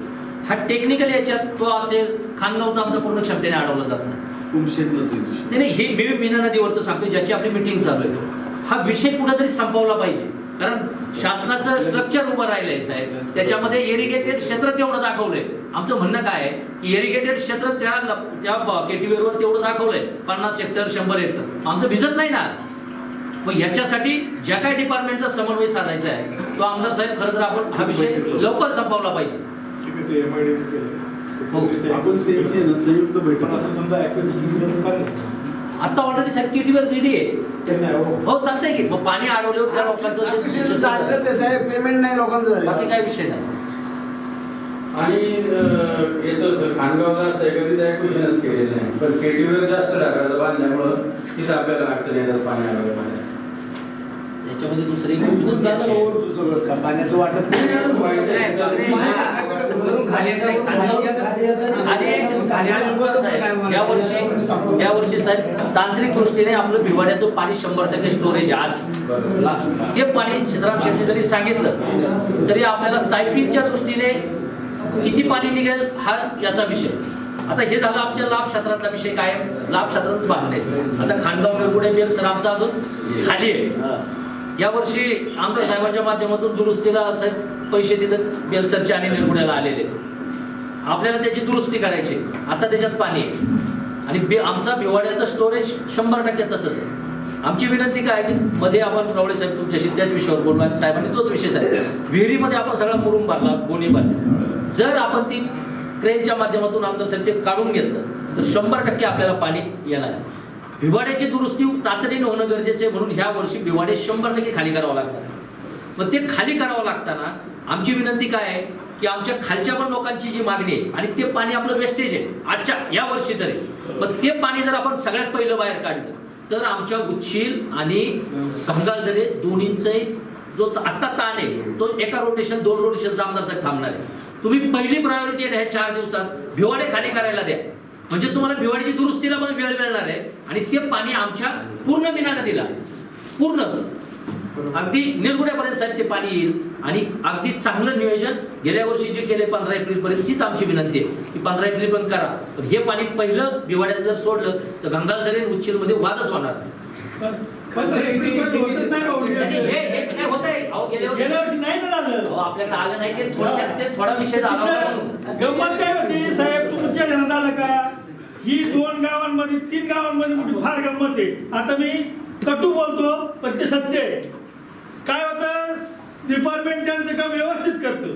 हा टेक्निकल याच्यात तो असेल खानगावचा आमचा पूर्ण क्षमतेने अडवला जात नाही. नाही हे मीना नदीवरचं सांगतो ज्याची आपली मिटिंग चालू आहे. हा विषय कुठेतरी संपवला पाहिजे. कारण शासनाचं स्ट्रक्चर उभं राहिलंय साहेब, त्याच्यामध्ये इरिगेटेड क्षेत्र तेवढं दाखवलंय. आमचं म्हणणं काय आहे की इरिगेटेड क्षेत्र त्या केटीवेरवर तेवढं दाखवलंय 50 हेक्टर 100 हेक्टर. आमचं भिजत नाही ना. मग याच्यासाठी ज्या काही डिपार्टमेंटचा समन्वय साधायचा आहे तो आमदार साहेब खरं तर आपण हा विषय लवकर संपवला पाहिजे. आपण त्यांची संयुक्त बैठक असं समजा आता ऑलरेडी साहेब केटीवेर रेडी आहे. हो चालतंय की मग पाणी अडवल्यावर त्या लोकांचं साहेब पेमेंट नाही लोकांचं झालं, बाकी काय विषय नाही. आणि याचं खानगावला कधी ॲक्विशनच केलेलं नाही, पण केटीवेर जास्त टाकायचं बांधल्यामुळं तिथं आपल्याला अडचण येतात पाणी आलं. याच्यामध्ये दुसरी पाण्याचं वाटत या वर्षी साहेब तांत्रिक दृष्टीने आपलं भिवाड्याचं पाणी 100% स्टोरेज आज ते पाणी सीताराम शेट्टी जरी सांगितलं तरी आपल्याला सायपिंगच्या दृष्टीने किती पाणी निघेल हा याचा विषय. आता हे झालं आमच्या लाभ क्षेत्रातला विषय. काय लाभ क्षेत्रात बांधले. आता खानगाव निरगुडे बेल आमचा अजून खाली आहे. या वर्षी आमदार साहेबांच्या माध्यमातून दुरुस्तीला साहेब पैसे तिथं बेलसरचे आणि निरगुड्याला आलेले. आपल्याला त्याची दुरुस्ती करायची. आता त्याच्यात पाणी आहे आणि आमचा भिवाड्याचं स्टोरेज 100% तसंच आहे. आमची विनंती काय की मध्ये आपण रावळे साहेब तुमच्याशी त्याच विषयावर बोललो आणि साहेबांनी तोच विषय सांगितला. विहिरीमध्ये आपण सगळा मुरुम भरला, गोणी भरली. जर आपण ती क्रेनच्या माध्यमातून आमदार साहेब ते काढून घेतलं तर 100% आपल्याला पाणी येणार आहे. भिवाड्याची दुरुस्ती तातडीने होणं गरजेचं आहे म्हणून ह्या वर्षी भिवाडे 100% खाली करावं लागतात. मग ते खाली करावं लागताना आमची विनंती काय आहे की आमच्या खालच्या पण लोकांची जी मागणी आहे आणि ते पाणी आपलं वेस्टेज आहे आजच्या या वर्षी तरी, मग ते पाणी जर आपण सगळ्यात पहिलं बाहेर काढलं तर आमच्या उच्छील आणि गंगाधरे दोन्हींचाही जो आत्ता ताण आहे तो एका रोटेशन 2 रोटेशनचा आमदार साहेब थांबणार आहे. तुम्ही पहिली प्रायोरिटी आहे ह्या 4 दिवसात भिवाडे खाली करायला द्या म्हणजे तुम्हाला भिवाडीची दुरुस्तीला पण वेळ मिळणार आहे आणि ते पाणी आमच्या पूर्ण मीना नदीला पूर्ण अगदी निरगुड्यापर्यंत साहेब ते पाणी येईल आणि अगदी चांगलं नियोजन गेल्या वर्षी जे केले 15 एप्रिल पर्यंत हीच आमची विनंती आहे की 15 एप्रिल पण करा. पण हे पाणी पहिलं बिवाड्यात जर सोडलं तर गंगाधरी उच्चील मध्ये वादच होणार नाही. आणि हे काय होतंय अहो गेल्या वर्षी नाही ना झालं. अहो, आपल्याकडे आलं नाही ते थोडक्यात ते थोडा विषय झाला होता म्हणून. गंमत काय होती साहेब तुमच्या ध्यानात आलं का ही 2 गावांमध्ये 3 गावांमध्ये मोठी फार गंमत आहे. आता मी कटू बोलतो पण ते सत्य आहे. काय होतं डिपार्टमेंट त्यांचं काम व्यवस्थित करतं.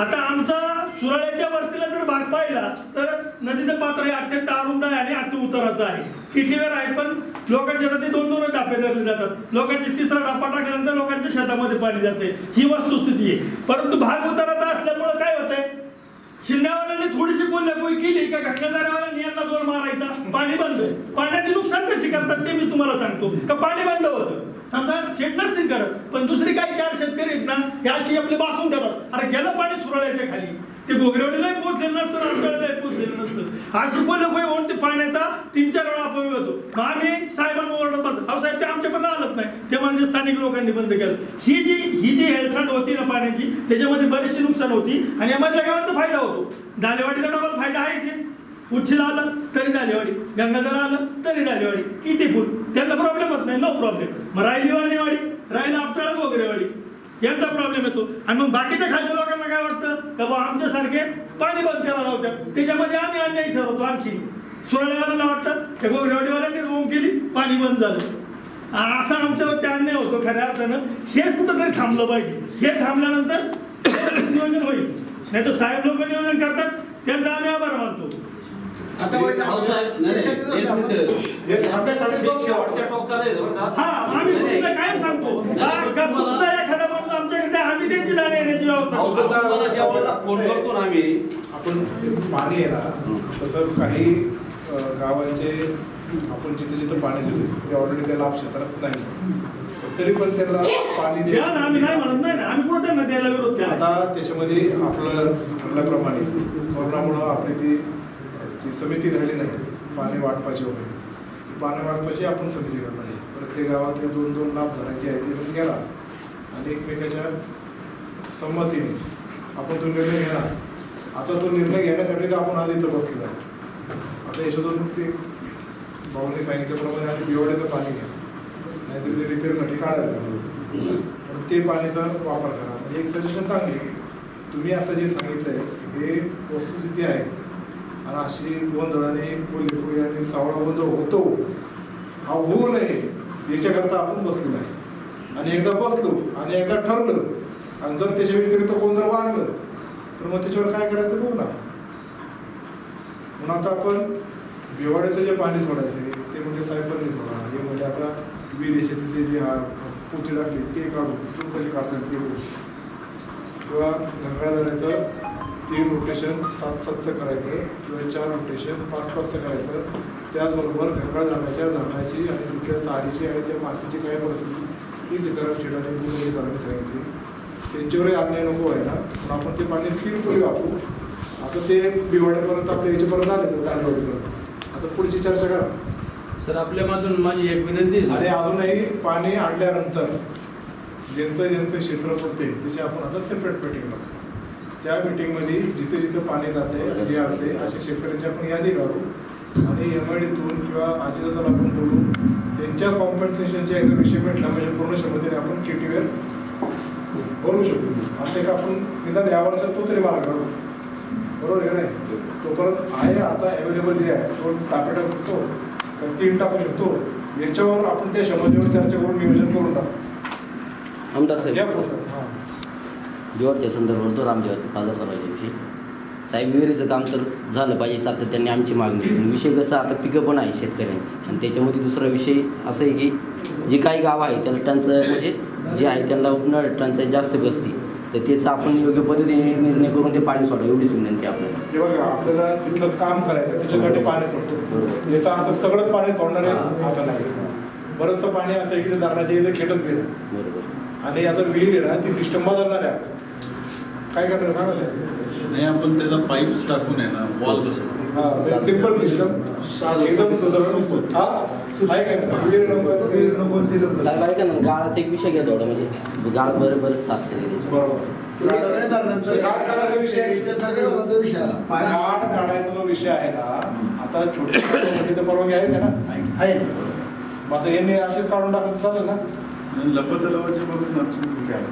आता आमचा सुराळ्याच्या वरतीला जर भाग पाहिला तर नदीचं पात्र हे अत्यंत अरुंद आहे आणि अति उताराचं आहे. कितीवेळ आहे पण लोकांच्या हाती 2-2 डापे धरले जातात. लोकांचे 3रा डापा टाकल्यानंतर लोकांच्या शेतामध्ये पाणी जाते ही वस्तुस्थिती आहे. परंतु भाग उताराचा असल्यामुळे काय होतंय शिंदेवाल्यांनी थोडीशी बोलल्यापोई केली का गंगाधरवाल्यांनी यांना 2 मारायचा पाणी बंद. पाण्याचे नुकसान कशी करतात ते मी तुम्हाला सांगतो का पाणी बंद होतं समजा शेत नसतील करत पण दुसरी काही 4 शेतकरी आहेत ना हे अशी आपले बासून ठेवतात. अरे गेलं पाणी सुरळायच्या खाली ते गोगरेवाडीलाही पोहोचलेलं नसतं आमच्याकडेही पोहोचलेलं नसतं. अशी बोलल्यापोई होऊन ते पाण्याचा 3-4 वेळा अपव्यय होतो. मग आम्ही साहेबांना ओरडत होतो अहो साहेब ते आमच्याकडे आलत नाही ते म्हणजे स्थानिक लोकांनी बंद केलं. ही जी हेळसांड होती ना पाण्याची त्याच्यामध्ये बरीचशी नुकसान होती आणि यामधल्या गावांचा फायदा होतो. दालेवाडीचा डबल फायदा आहेच. उच्छीला आलं तरी दालेवाडी गंगाधर आलं तरी दालेवाडी किती फुल त्यांना प्रॉब्लेम होत नाही नो प्रॉब्लेम. मग राहिली वाणीवाडी राहिला आपल्याला गोगरेवाडी यांचा प्रॉब्लेम येतो. आणि मग बाकीच्या खालच्या लोकांना काय वाटतं का बा आमच्यासारखे पाणी बंद करायला होत्यात त्याच्यामध्ये आम्ही अन्याय ठरवतो. आणखी सुरळीवाल्यांना वाटतं त्या गोगरेवाडीवाल्यांनी रूम केली पाणी बंद झालं असं आमच्यावरती अन्याय होतो. खऱ्या अर्थानं हे कुठंतरी थांबलं पाहिजे. हे थांबल्यानंतर नियोजन होईल. नाही तर साहेब लोक नियोजन करतात त्यांचा आम्ही आभार मानतो. आता वैद्य अहो साहेब, नाही, नाही, एक मिनिट. हे थांबण्यासाठी हे शेवटच्या टोकाला आहे बरं का? हा आम्ही कुठलं कायम सांगतो तुमचा एखादा माणूस आमच्याकडे आम्ही त्यांची जाणे येण्याची अहो, व्यवस्था तुम्हाला ज्या वेळेला फोन करतो ना आम्ही आपण पाणी आहे ना तसं काही गावांचे आपण जिथे जिथे पाणी देतो ते ऑलरेडी त्या लाभ क्षेत्रात नाही तरी पण त्याला पाणी द्या ना आम्ही नाही म्हणत नाही ना आम्ही कुठं त्यांना द्यायला विरोध केला. आता त्याच्यामध्ये आपलं ठरल्याप्रमाणे कोरोनामुळं आपली ती समिती झाली नाही पाणी वाटपाची वगैरे पाणी वाटपाची आपण समिती करणार आहे. प्रत्येक गावातले 2-2 लाभधारक आहेत ते गेला आणि एकमेकाच्या संमतीने आपण तो निर्णय घेणार. आता तो निर्णय घेण्यासाठी तर आपण आज इथं बसलेला आहे. आता याच्यातून ते भाऊने सांगितल्याप्रमाणे आणि बिवाड्याचं पाणी घ्या नाहीतर ते रिपेअरसाठी काढायला ते पाणीचा वापर करा. म्हणजे एक सजेशन चांगली तुम्ही आता जे सांगितलंय हे वस्तुस्थिती आहे आणि अशी गोंधळाने कोल्हेपुरी आणि सावळा गोंधळ होतो हा होऊ नये याच्याकरता आपण बसलेलो आहे. आणि एकदा बसलो आणि एकदा ठरलं आणि जर त्याच्या व्यतिरिक्त कोण जर वागलं तर मग त्याच्यावर काय करायचं बघू ना. म्हणून आता आपण बिवाड्याचं जे पाणी सोडायचं ते म्हणजे साहेबांनी सोडा हे म्हणजे आता विहिरीचे तिथे जे पोती लागली ते काढू कधी काढतात ते किंवा गंगाधराचं 3 रोटेशन 7-7चं करायचं किंवा 4 रोटेशन 5-5चं करायचं. त्याचबरोबर गंगाधराच्या धरणाची आणि तिथल्या चारीची आणि त्या मातीची काय परिस्थिती ती चित्रांची करायला सांगितली. त्यांच्यावरही अन्याय नको आहे ना पण आपण ते पाणी स्किलफुली वापरू. आता ते बिवाड्यापर्यंत आपल्या याच्यापर्यंत आले तर दांडवडीपर्यंत आता पुढची चर्चा करा. सर आपल्या मातून माझी एक विनंती आहे. आणि अजूनही पाणी आणल्यानंतर ज्यांचं क्षेत्र पडते त्याची आपण आता सेपरेट मीटिंग करू. त्या मीटिंगमध्ये जिथे जिथे पाणी जाते हे आणते अशा शेतकऱ्यांची आपण यादी काढू आणि MIDतून किंवा आजीदादा आपण बोलू त्यांच्या कॉम्पन्सेशनच्या एकदा विषय भेटला म्हणजे पूर्ण क्षमतेने आपण KTवर भरू शकतो. असं एक आपण निदान या वर्षात तो तरी मार्ग काढू. बरोबर आहे नाही तोपर्यंत आहे आता अवेलेबल जे आहे तो टापे टाकू शकतो 3 टाकू शकतो. याच्यावर आपण त्या क्षमतेवर चर्चा करून नियोजन करून टाकू. आमदार साहेब या प्रोसेस हां बिवाडच्या संदर्भात तो रामदेव बाजार दरवाजाविषयी साहेब विहिरीचं काम तर झालं पाहिजे सातत्याने आमची मागणी. विषय कसा आता पिकं पण आहे शेतकऱ्यांची आणि त्याच्यामध्ये दुसरा विषय असं आहे की जे काही गाव आहे त्याला टंचाई म्हणजे जे आहे त्यांना उन्हाळ्यात टंचाई जास्त बसते तर त्याचा आपण योग्य पद्धतीने निर्णय करून ते पाणी सोडा एवढीच विनंती आपल्याला. हे बघा आपल्याला तिथलं काम करायचं त्याच्यासाठी पाणी सोडतो. याचा अर्थ सगळंच पाणी सोडणार आहे असं नाही. बरंचसं पाणी असं आहे की ते धरणाच्या इथे खेटत गेलं बरोबर आणि आता विहीर आहे ना ती सिस्टम बदलणार आहे. काय करणार सांगा नाही आपण त्याचा पाईप्स टाकून आहे ना वॉल बसवतो. सिंपल सिस्टम एकदम सुधारण आहे का नाही? विहीर नको आहे, विहीर नको आहे, ती नको. साहेब ऐका ना, गाळाचा एक विषय घ्या थोडा, म्हणजे गाळ बरंच साफ केले. बरोबर. सगळे धरणांचं गाळ काढायचा विषय आहे. सगळ्याचा विषय आला. गाळ काढायचा जो विषय आहे ना, आता छोटे तर परवानगी आहेच आहे ना, आहे. मग आता यांनी अशीच काढून टाकत चालेल ना. लपत तलावाच्या बाबतीत आमची भूमिका आहे.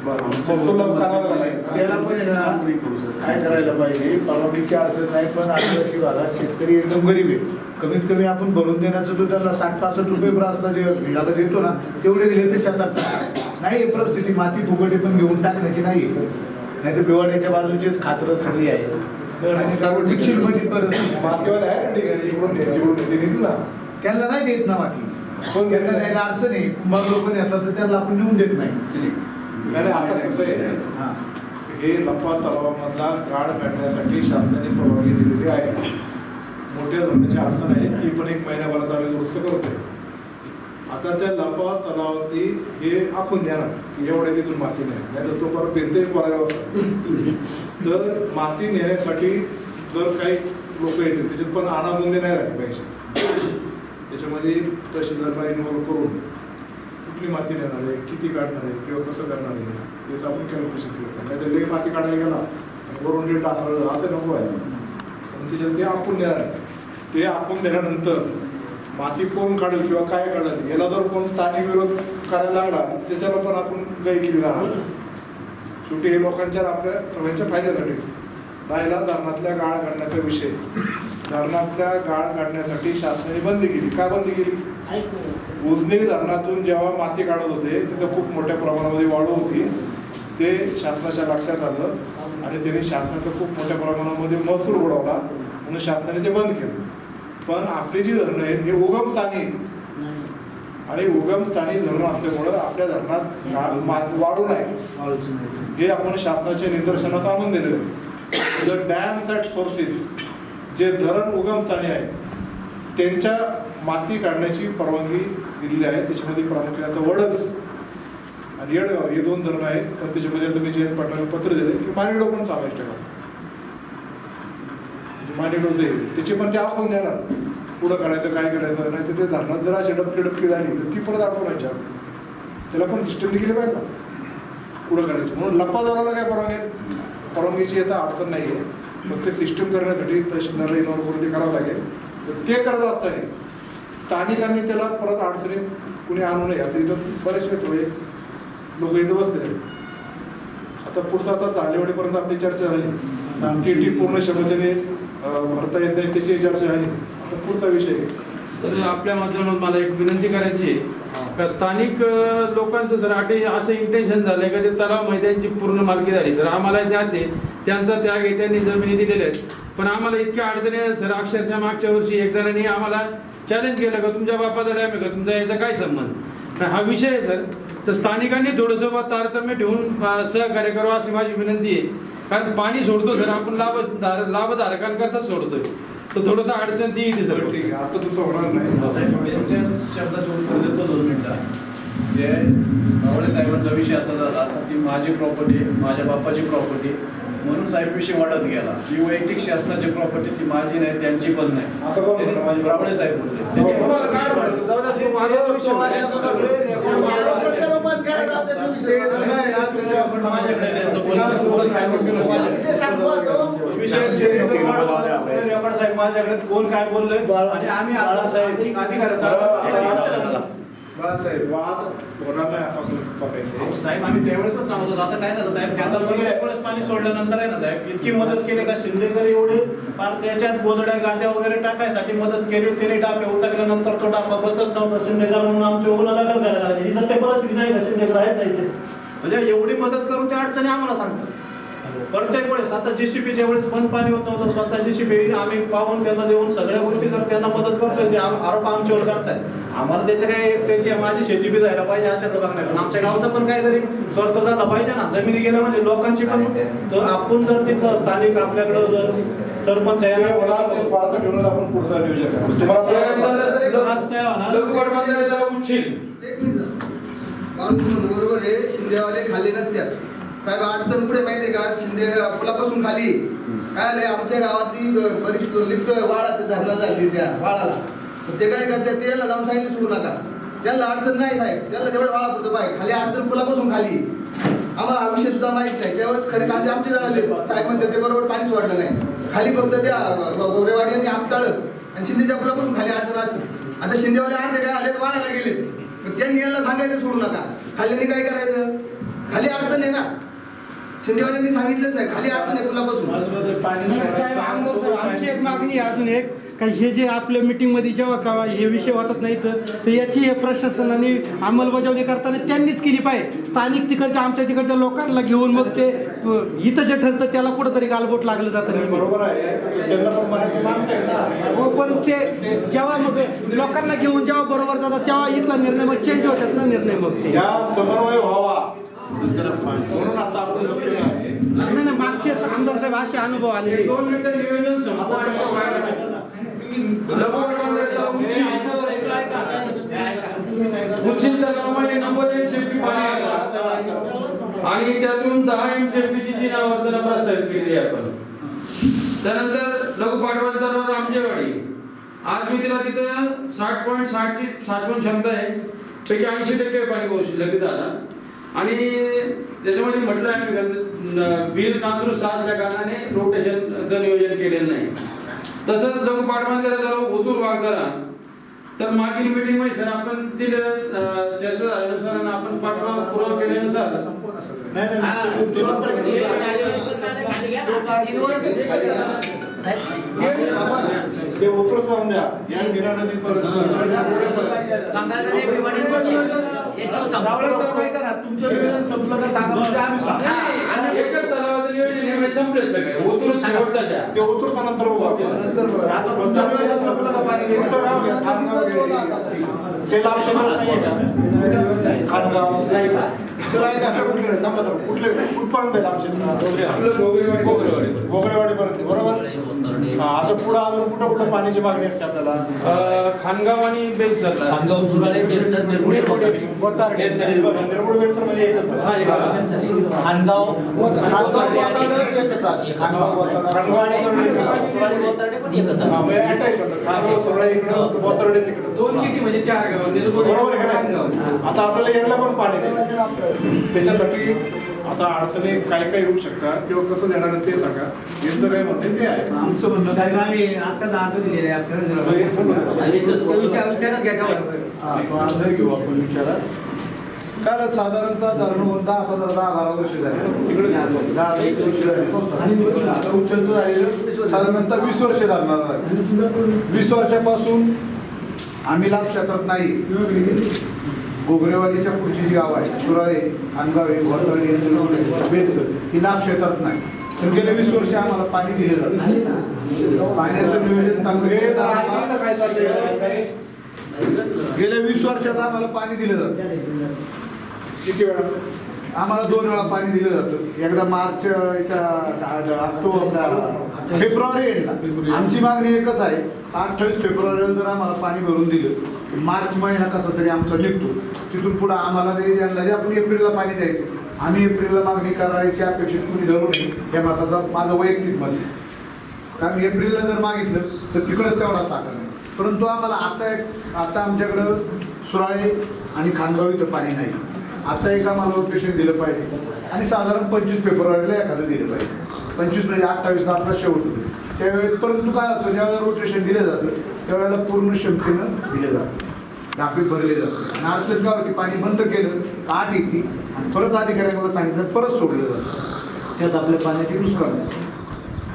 महसूल काढावा लागेल. त्याला पण आहे ना, काय करायला पाहिजे, परवानगीची अडचण नाही, पण आदिवासी भागात शेतकरी एकदम गरीब आहे. कमीत कमी आपण भरून देण्याचं तो त्याला 60-65 रुपये ब्रासला भिडाला देतो ना, तेवढे दिले ते शेतात नाही. परिस्थिती माती फुगटे पण घेऊन टाकण्याची नाही. नाही तर बिवाड्याच्या बाजूचीच खाचरं सगळी आहे आणि सर्व मध्ये परिस्थिती. मातीवाले आहे ना ठिकाणी, जिकडून देतील ना. त्यांना नाही देत ना माती, कोण त्यांना द्यायला अडचण आहे. कुंभार लोक येतात तर त्यांना आपण नेऊन देत नाही. नाही, आता कसं आहे, हां, हे लपा तलावामधला गाळ काढण्यासाठी शासनाने परवानगी दिलेली आहे. मोठ्या धरणाची अडचण आहे, ती पण 1 महिन्याभरात आम्ही दुरुस्त करतोय. आता त्या लपा तलावावरती हे आखून द्या ना, एवढ्या तिथून माती नाही तर तो परत भिंतही पडायला बसतात. तर माती नेण्यासाठी जर काही लोक येतील, त्याच्यात पण आणाबंदी नाही झाली पाहिजे. त्याच्यामध्ये तहसीलदार इन्व्हॉल्व करून कुठली माती नेणार आहे, किती काढणार आहे किंवा कसं करणार आहे याचं आपण कॅल्क्युलेशन केलं. नाही तर लई माती काढायला गेला वरून जे टासळलं असं नको आहे. त्याच्यात ते आखून देणार आहे. ते आखून दिल्यानंतर माती कोण काढेल किंवा काय काढेल याला जर कोण स्थानिक विरोध करायला लागला त्याच्याला पण आपण गाई केली जाणार. शेवटी हे लोकांच्या आपल्या सगळ्यांच्या फायद्यासाठीच राहिला धरणातल्या गाळ काढण्याचा विषय. धरणातल्या गाळ काढण्यासाठी शासनाने बंदी केली. काय बंदी केली? उजनी धरणातून जेव्हा माती काढत होते तिथं खूप मोठ्या प्रमाणामध्ये वाढू होती. ते शासनाच्या लक्षात आलं आणि त्यांनी शासनाचा खूप मोठ्या प्रमाणामध्ये महसूल उडवला म्हणून शासनाने ते बंद केलं. पण आपली जी धरणं आहेत हे उगमस्थानी आणि उगमस्थानी धरणं असल्यामुळं आपल्या धरणात वाढू नये हे आपण शासनाच्या निदर्शनास आणून दिलेलं आहे. जर डॅम्स ॲट सोर्सेस जे धरण उगमस्थानी आहे त्यांच्या माती काढण्याची परवानगी दिलेली आहे. त्याच्यामध्ये प्रामुख्याने आता वडस आणि येडगाव हे 2 धरणं आहेत. पण त्याच्यामध्ये तुम्ही जयंत पाटलांना पत्र दिले की मानिडो पण समाविष्ट करा. मानिडो जे त्याची पण ते आखून देणार पुढं करायचं काय करायचं नाही तर ते धरणात जर अशी डबकी झाली तर ती परत आठवण्याच्या त्याला पण सिस्टमने केली पाहिजे ना पुढं करायची. म्हणून लप्पा झाला काय परवानगीची आता अडचण नाही आहे. मग ते सिस्टम करण्यासाठी तहसीलदार इन्व्हॉल्व ते करावं लागेल. ते करत असताना स्थानिकांनी त्याला परत अडचणी कुणी आणू नये. आता इथं बरेचसे सगळे लोक इथं बसले. आता पुढचं आता धालेवाडीपर्यंत आपली चर्चा झाली. केटी पूर्ण क्षमतेने भरता येत नाही त्याची चर्चा झाली. आता पुढचा विषय तर आपल्या माध्यमातून मला एक विनंती करायची आहे का स्थानिक लोकांचं जर असं इंटेन्शन झालंय का ते तलाव मैदानाची पूर्ण मालकी झाली सर आम्हाला द्याते त्यांचा त्याग आहे त्यांनी जमिनी दिलेल्या आहेत. पण आम्हाला इतक्या अडचणी आहे सर. अक्षरशः मागच्या वर्षी एक जणांनी आम्हाला चॅलेंज केलं का तुमच्या बापाचा डॅम आहे का तुमचा याचा काय संबंध. हा विषय आहे सर. तर स्थानिकांनी थोडंसं तारतम्य ठेवून सहकार्य करावं अशी माझी विनंती आहे. कारण पाणी सोडतो सर आपण लाभधारकांकरताच सोडतोय तर थोडंसं अडचण ती येते सर. ठीक आहे आता तसं होणार नाही. त्यांच्या शब्दाची उत्तर देतो 2 मिनिटं. जे रावळे साहेबांचा विषय असा झाला की माझी प्रॉपर्टी माझ्या बापाची प्रॉपर्टी म्हणून साहेब विषय वाढत गेला. ही वैयक्तिक शासनाची प्रॉपर्टी ती माझी नाही त्यांची पण नाही असं कोण रावळे साहेब बोलले. माझ्याकडे कोण काय बोलले आणि आम्ही बाळासाहेब वाद होणार नाही असा बघायचं साहेब आम्ही त्यावेळेसच सांगत होतो. आता काय झालं साहेब त्यांना एवढंच पाणी सोडल्यानंतर आहे ना साहेब इतकी मदत केली का शिंदेकर एवढे फार त्याच्यात गोदड्या गाद्या वगैरे टाकायसाठी मदत केली. त्याने टाके उचकल्यानंतर तो टाका बसत नव्हता. शिंदेकर म्हणून आमच्या ओघला दाखल करायला लागली. ही सत्य परिस्थिती नाही का शिंदेकर आहेत नाही ते म्हणजे एवढी मदत करून त्या अडचणी आम्हाला सांगतात. प्रत्येक वेळेस आता JCPच्या वेळेस बंद पाणी होत नव्हतं. स्वतः JCP आम्ही पाहून त्यांना देऊन सगळ्या गोष्टी जर त्यांना मदत करतोय ते आरोप आमच्यावर करताय. आम्हाला त्याचे काय त्याची माझी शेती बी जायला पाहिजे अशा लोकांना नाही. पण आमच्या गावचा पण काहीतरी स्वर्ग झाला पाहिजे ना. जमिनी गेल्या म्हणजे लोकांची पण तर आपण जर तिथं स्थानिक आपल्याकडं जर सरपंच स्वार्थ ठेवून आपण पुढचा नियोजन बरोबर आहे. शिंदेवाले खाली नसतात साहेब. अडचण पुढे माहितीये का शिंदे पुलापासून खाली काय आलंय आमच्या गावातली बरीच लिफ्ट वाळाची धरणं झाली त्या वाळाला पण ते काय करतात ते याला जाऊन सांगितलं सोडू नका. त्यांना अडचण नाही साहेब, त्यांना तेवढं वाळा पुरतं पाहिजे. खाली अडचण पुलापासून खाली आम्हाला हा विषय सुद्धा माहित नाही. त्यावेळेस खरे कांदे आमचे जळाले, साहेब म्हणते ते बरोबर पाणी सोडलं नाही. खाली फक्त त्या गोरेवाडी आणि आपटाळं आणि शिंदेच्या पुलापासून खाली अडचण असते. आता शिंदेवाले अर्धे काय आले वाढायला गेले, पण त्यांनी याला सांगायचं सोडू नका. खाल्ल्याने काय करायचं, खाली अडचण आहे ना, शिंदेवाल्यांनी सांगितलंच नाही खाली अडचण आहे पुलापासून. आमची एक मागणी आहे अजून एक, का हे जे आपल्या मीटिंगमध्ये जेव्हा हे विषय होतात नाही तर याची हे प्रशासनाने अंमलबजावणी करताना त्यांनीच केली पाहिजे. स्थानिक तिकडच्या आमच्या तिकडच्या लोकांना घेऊन मग ते इथं जे ठरतं त्याला कुठंतरी गालबोट लागलं जातं. बरोबर आहे, त्यांना पण मराठी माणसं आहे ना. हो, पण ते जेव्हा मग लोकांना घेऊन जेव्हा बरोबर जातात तेव्हा इथला निर्णय मग चेंज होतात ना निर्णय. मग ते या समन्वय व्हावा म्हणून आता आपण नाही मागचे आमदार साहेब असे अनुभव आले. 2 मिनिटं नियोजन संपवायचं. उच्चिल तलावामध्ये 90 MCFD पाणी आलं आणि त्यातून 10 MCFD ची नावार्जना प्रस्तावित केली आहे आपण. त्यानंतर लघु पाटबंधारे तलाव आमचेवाडी, आज मी तिला तिथं 60.60 ची साठवण क्षमता आहे, पैकी 80% पाणी पोहोचलं की दादा. आणि त्याच्यामध्ये म्हटलं आहे वीर नातूर 7 च्या कारणाने रोटेशनचं नियोजन केलेलं नाही. तसंच लघु पाटबंधारे तलाव ओतूर वाघदारा, तर मागील मीटिंग मध्ये सर आपण चर्चा झाल्यानुसार आणि आपण पाठपुरावा केल्यानुसार ते उतर जाऊन द्या या मीरा नदी परत तुमचं नियोजन संपलं का सांगा, म्हणजे आम्ही सांगू. एकच तलावाचं नियोजन संपले सगळे ओतूर शेवटच्या ते उतरचा नंतर बघू आपण. आता तुमचं नियोजन संपलं का पाणी पुढचं गाव घ्या, ते लाभ क्षेत्रात नाहीये का? खानगाव नाही का? चला एक आपल्या कुठले जमलं तर कुठले कुठपर्यंत आहे लाभ क्षेत्र? आपलं गोगरेवाडी पर्यंत बरोबर. आता पुढे अजून कुठं कुठं पाण्याची मागणी असते आपल्याला? खानगाव आणि बेलसरला. खानगाव सुराळे बेलसर निर्गुण निर्गुण बेलसर म्हणजे एकच खानगाव सुराळे इकडं बोतर्डे तिकडं 2 किती म्हणजे 4 गाव. बरोबर आहे का नाही? आता आपल्याला यायला पण पाणी नाही. त्याच्यासाठी आता अडचणी काय काय येऊ शकतात किंवा कसं देणार ते सांगा. यांचं काय म्हणते ते आहे. आमचं म्हणणं काय आम्ही आता जातो दिलेलं आहे आपल्याला घेऊ आपण विचारात. कारण साधारणतः धरण 10-12 वर्ष झाले तिकडे 10-20 वर्ष झाले आणि आता उच्चचं झालेलं साधारणतः 20 वर्ष लागणार आहे. 20 वर्षापासून आम्ही लाभ क्षेत्रात नाही. गोगरेवाडीच्या पुढची जी गाव आहे सुराळे, खानगाव, वरतळी, बेलसर ही लाभ क्षेत्रात नाही. पण गेल्या 20 वर्ष आम्हाला पाणी दिलं जातं. पाण्याचं नियोजन चांगलं गेल्या 20 वर्षात आम्हाला पाणी दिलं जातं. किती वेळा? आम्हाला 2 वेळा पाणी दिलं जातं. एकदा फेब्रुवारी एंडला. आमची मागणी एकच आहे, 28 फेब्रुवारीला जर आम्हाला पाणी भरून दिलं, मार्च महिना कसा तरी आमचा निघतो, तिथून पुढे आम्हाला आपण एप्रिलला पाणी द्यायचं. आम्ही एप्रिलला मागणी करायची अपेक्षित कुणी धरू नये हे माझं वैयक्तिक मत आहे. कारण एप्रिलला जर मागितलं तर तिकडंच तेवढा साठा नाही. परंतु आम्हाला आता आमच्याकडं सुराळे आणि खानगाव इथं पाणी नाही. आता एक आम्हाला रोटेशन दिलं पाहिजे आणि साधारण 25 फेब्रुवारीला एखादं दिलं पाहिजे. 25 म्हणजे 28 आपला शेवट होतो त्यावेळेस. परंतु काय होतं, ज्यावेळेला रोटेशन दिलं जातं त्यावेळेला पूर्ण क्षमतेनं दिलं जातं, टाकी भरले जातं. आणि अडचण काय होती, पाणी बंद केलं 8 येते आणि परत अधिकाऱ्यांना सांगितलं परत सोडलं जातं. त्यात आपल्या पाण्याची नुकसान आहे.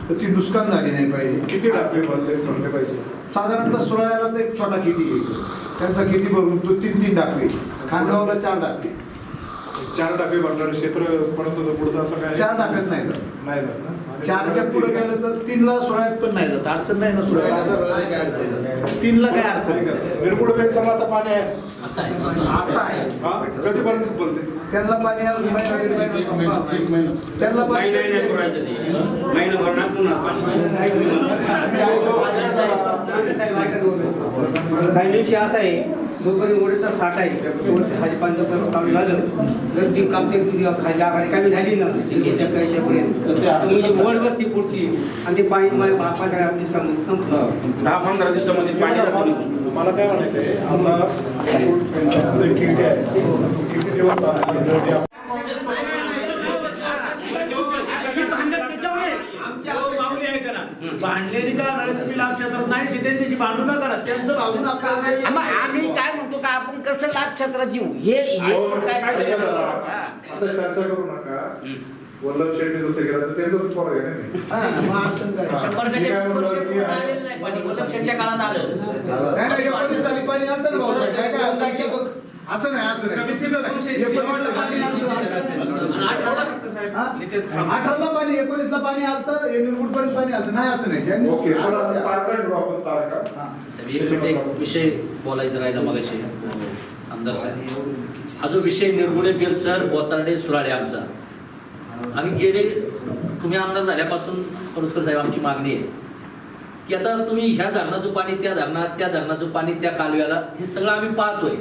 तर ती नुकसान झाली नाही पाहिजे. किती टाके भरले पाहिजे? साधारणतः सुराळ्याला तर एक छोटा किती घ्यायचा, त्यांचा किती भरून तो 3 टाके, खानगावला 4 टाके. 4 टाके भरणारे क्षेत्र पडत होतं पुढचं असं काय? 4 टाक्यात नाही जात. नाही जात ना. 4च्या पुढे गेलं तर 3ला सुराळ्यात पण नाही जात. अडचण नाही ना सुराळ्यात. 3ला काय अडचण नाही. निर्गुण बेलसरला आता पाणी आहे आता आहे. हा कधीपर्यंत बोलते? त्यांना पाणी त्यांना काही विषय असा आहे, जोपर्यंत ओढीचा साठा आहे त्यावरती खाली पाण्याचं काम झालं, जर ती काम खाली आघाडी कमी झाली ना येत्या पैशापर्यंत म्हणजे ओढ बसती पुढची आणि ते पाणी मला 15 दिवसामध्ये संपलं. 10-15 दिवसामध्ये पाणी. मला काय म्हणायचंय, आता किती आहे किती दिवस भांडलेली का नाही तुम्ही लाभ क्षेत्रात नाही जिथे भांडू नका ना, त्यांचं भावून आपल्याला आम्ही काय म्हणतो का आपण कसं लाभ क्षेत्रात येऊ हे आता चर्चा करू नका. वल्लभ शेट्टी जसं गेला तर त्यांचंच फॉर आहे ना. 100% आलेलं नाही पाणी. वल्लभ शेठच्या काळात आलं. नाही 19 साली पाणी आणतं ना भाऊ. असं नाही चुकीचं नाही. 19ला पाणी अठराला पाणी 19ला पाणी आलं एनिरगुडपर्यंत पाणी आलं नाही असं नाही. ओके आपण तारखा. साहेब, एक विषय बोलायचा राहिला मगाशी आमदार साहेब. हा जो विषय निरगुडे बेलसर बोतार्डे सुराळे आमचा, आम्ही गेले तुम्ही आमदार झाल्यापासून परुसकर साहेब आमची मागणी आहे की आता तुम्ही ह्या धरणाचं पाणी त्या धरणात, त्या धरणाचं पाणी त्या कालव्याला, हे सगळं आम्ही पाहतोय.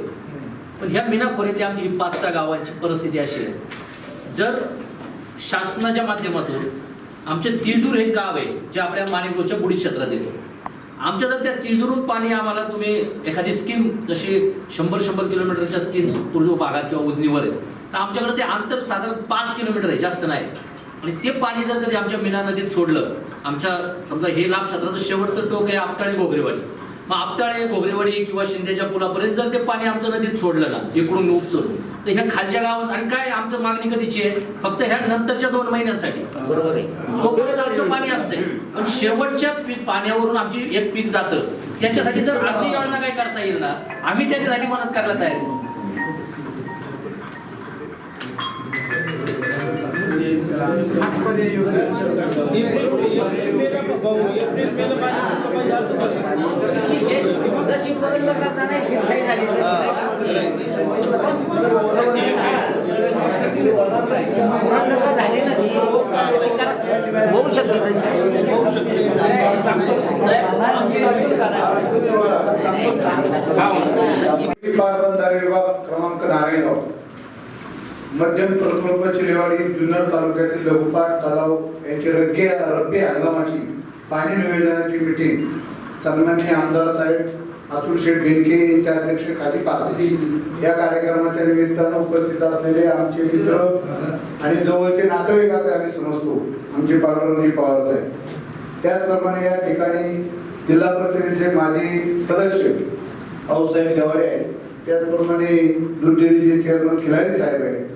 पण ह्या मीनाखोऱ्यातली आमची 5-6 गावांची परिस्थिती अशी आहे, जर शासनाच्या माध्यमातून आमचे तिजूर एक गाव आहे जे आपल्या माणिकगावच्या बुडी क्षेत्रात येतो, आमच्या जर त्या तिजूरून पाणी आम्हाला तुम्ही एखादी स्कीम जशी 100 किलोमीटरच्या स्कीम तुळजापूर भागात किंवा उजनीवर आहे, तर आमच्याकडे ते अंतर साधारण 5 किलोमीटर आहे, जास्त नाही. आणि ते पाणी जर कधी आमच्या मीना नदीत सोडलं, आमच्या समजा हे लाभ क्षेत्राचं शेवटचं टोक आहे आपटाळे घोगरेवाडी, मग आपटाळे घोगरेवाडी किंवा शिंदेच्या पुलापर्यंत जर ते पाणी आमच्या नदीत सोडलं ना इकडून उपसून, तर ह्या खालच्या गावात आणि काय आमचं मागणी कधीची आहे, फक्त ह्या नंतरच्या 2 महिन्यांसाठी बरोबर आहे तोपर्यंत आमचं पाणी असते. पण शेवटच्या पाण्यावरून आमची एक पीक जातं, त्याच्यासाठी जर अशी योजना काही करता येईल ना, आम्ही त्याच्यासाठी मदत करायला तयार आहे. क्रमांक नारायणगाव, मध्यम प्रकल्प चिलेवाडी, जुन्नर तालुक्यातील लघुपाट तलाव यांची रब्बी हंगामाची पाणी नियोजनाची मीटिंग सन्माननीय आमदार साहेब अतुल शेठ बेनके यांच्या अध्यक्षतेखाली पार. या कार्यक्रमाच्या निमित्तानं उपस्थित असलेले आमचे मित्र आणि जवळचे नातेवाईक असे आम्ही समजतो आमचे पालकमंत्री पवार साहेब, त्याचप्रमाणे या ठिकाणी जिल्हा परिषदेचे माजी सदस्य भाऊसाहेब गवाडे आहेत, त्याचप्रमाणे दूध डेअरीचे चेअरमन खिलारी साहेब आहेत,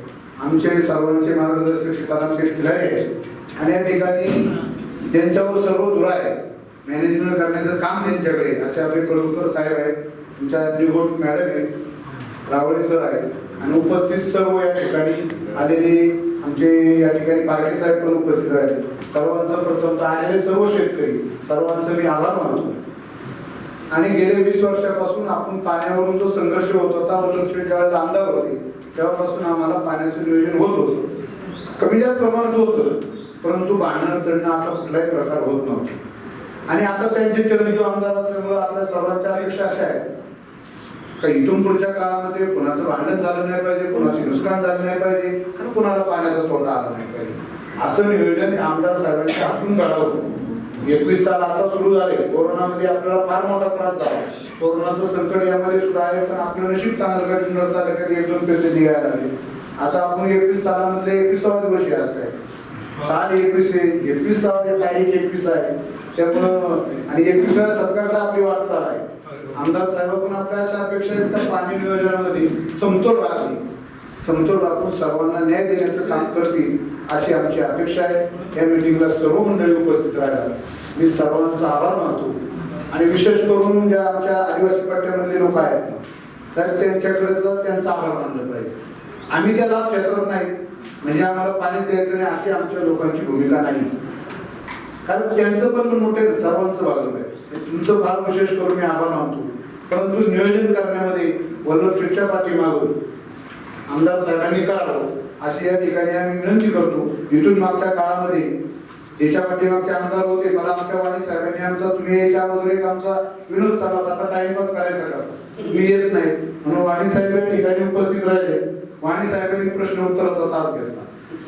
आमचे सर्वांचे मार्गदर्शक सीताराम शेठ खिलारी आहेत. आणि या ठिकाणी ज्यांच्यावर सर्व धुरा आहे मॅनेजमेंट करण्याचं काम त्यांच्याकडे असे आपले कळुकर साहेब आहेत, तुमच्या निगोट मॅडम आहेत, रावळे सर आहेत आणि उपस्थित सर्व या ठिकाणी आलेले आमचे या ठिकाणी पारखे साहेब पण उपस्थित आहेत. सर्वांचं प्रथमतः आलेले सर्व शेतकरी सर्वांचं मी आभार मानतो. आणि गेले 20 वर्षापासून आपण पाण्यावरून जो संघर्ष होत होता, वल्लभ शेठ ज्यावेळेस आमदार होते तेव्हापासून आम्हाला पाण्याचं नियोजन होत होतं, कमी जास्त प्रमाणात होतं, परंतु भांडणं तडणं असा कुठलाही प्रकार होत नव्हता. आणि आता त्यांचे चिरंजीव आमदार असल्यामुळे आपल्या सर्वांच्या अपेक्षा अशा आहेत का इथून पुढच्या काळामध्ये कुणाचं भांडण झालं नाही पाहिजे, कुणाचे नुकसान झालं नाही पाहिजे आणि कुणाला पाण्याचा तोटा आला नाही पाहिजे, असं नियोजन आमदार साहेबांच्या हातून घडावं. 21 साल आता सुरू झाले, कोरोनामध्ये आपल्याला फार मोठा त्रास झाला, कोरोनाचं संकट यामध्ये सुद्धा आहे, पण आपलं नशीब चांगलं का जुन्नर तालुक्यात 1-2 पैसे निघायला लागले. आता आपण 21 सालामधले 21वा दिवस असं आहे, साल 21 तारीख 21 आहे, त्यामुळं आणि 21व्या शतकाकडे आपली वाटचाल आहे. आमदार साहेबांकडून आपल्या अशा अपेक्षा आहेत का पाणी नियोजनामध्ये समतोल राखून सर्वांना न्याय देण्याचं काम करतील अशी आमची अपेक्षा आहे. या मीटिंगला सर्व मंडळी उपस्थित राहणार, मी सर्वांचा आभार मानतो. आणि विशेष करून ज्या आमच्या आदिवासी पट्ट्यामधले लोक आहेत तर त्यांच्याकडे त्यांचा आभार मानला पाहिजे. आम्ही त्या लाभ क्षेत्रात नाही म्हणजे आम्हाला पाणी द्यायचं नाही अशी आमच्या लोकांची भूमिका नाही, कारण त्यांचं पण मोठे सर्वांचं वागणूक आहे. तुमचं फार विशेष करून मी आभार मानतो, परंतु नियोजन करण्यामध्ये वल्लभ शेठच्या पाठीमागं आमदार साहेबांनी करावं अशी या ठिकाणी आम्ही विनंती करतो. इथून मागच्या काळामध्ये ज्याच्या पाठीमागचे आमदार होते, मला आमच्या वाणी साहेबांनी आमचा तुम्ही याच्या अगोदर एक आमचा विनोद चालला होता, आता टाइमपास करायचा कसा, तुम्ही येत नाही म्हणून वाणी साहेब या ठिकाणी उपस्थित राहिले. वाणी साहेबांनी प्रश्न उत्तराचा तास घेतला.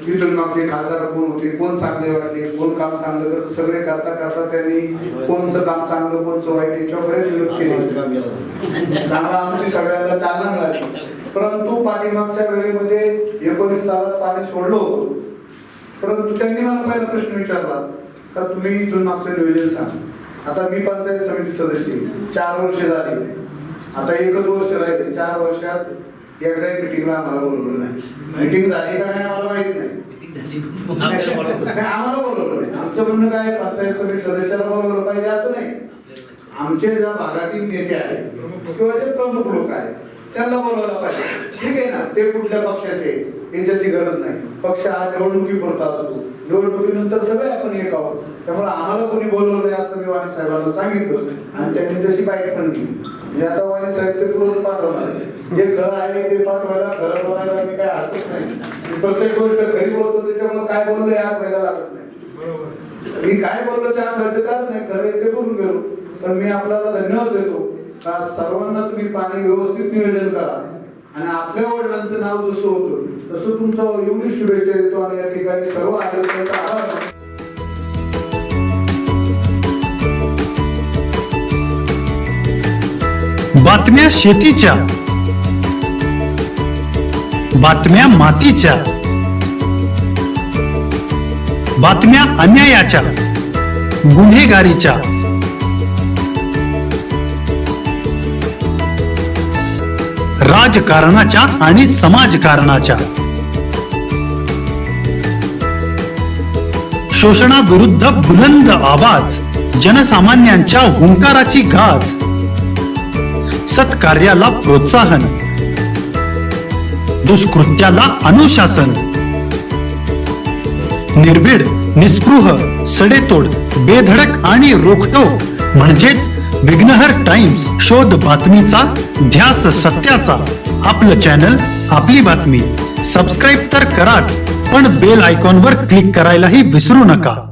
इथून मागचे खासदार कोण होते, कोण चांगले वाटले, कोण काम चांगलं करत, सगळे करता करता त्यांनी कोणचं काम चांगलं कोणचं वाईट याच्यावर बरेच विरोध केले. चांगला आमची सगळ्यांना चालना मिळाली. परंतु पाठीमागच्या वेळेमध्ये 19 सालात पाणी सोडलं होतं. परंतु त्यांनी मला पहिला प्रश्न विचारला का तुम्ही इथून मागचं नियोजन सांग. आता मी पंचायत समिती सदस्य 4 वर्ष झाली, आता 1च वर्ष राहिले. 4 वर्षात एकदाही मिटिंगला आम्हाला बोलवलं नाही. मिटिंग झाली का नाही आम्हाला माहित नाही, आम्हाला बोलवलं नाही. आमचं म्हणणं काय, पंचायत समिती सदस्याला बोलवलं पाहिजे असं नाही. आमचे ज्या भागातील नेते आहेत किंवा जे प्रमुख लोक आहेत त्यांना बोलवलं पाहिजे. ठीक आहे ना, ते कुठल्या पक्षाचे याच्याची गरज नाही. पक्ष हा निवडणुकीपुरता असतो, निवडणुकीनंतर सगळे आपण एक आहोत. त्यामुळे आम्हाला कोणी बोलवलं नाही असं मी वाणी साहेबांना सांगितलं आणि त्यांनी तशी बाईट पण दिली. म्हणजे आता वाणी साहेब ते पूर्ण पाठवणार, जे खरं आहे ते पाठवायला, खरं बोलायला मी काय हरकत नाही. प्रत्येक गोष्ट खरी बोलतो त्याच्यामुळे काय बोललो या व्हायला लागत नाही. मी काय बोललो त्या कारण नाही, खरं ते बोलून गेलो. पण मी आपल्याला धन्यवाद देतो का सर्वांना तुम्ही पाणी व्यवस्थित नियोजन करा आणि आपल्या वडिलांचं नाव जसं होतं तसं तुमचं एवढी शुभेच्छा देतो आणि या ठिकाणी सर्व आले त्यांचा आभार. बातम्या शेतीच्या, बातम्या मातीच्या, बातम्या अन्यायाच्या, गुन्हेगारीच्या, राजकारणाच्या आणि समाजकारणाच्या, शोषणाविरुद्ध बुलंद आवाज, जनसामान्यांच्या हुंकाराची गाज, सत्कार्याला प्रोत्साहन, दुष्कृत्याला अनुशासन, निर्भीड, निस्पृह, सडेतोड, बेधडक आणि रोखटोक म्हणजेच विघ्नहर टाइम्स. शोध बातमीचा, ध्यास सत्याचा. आपलं चॅनल, आपली बातमी. सबस्क्राईब तर कराच, पण बेल आयकॉनवर क्लिक करायलाही विसरू नका.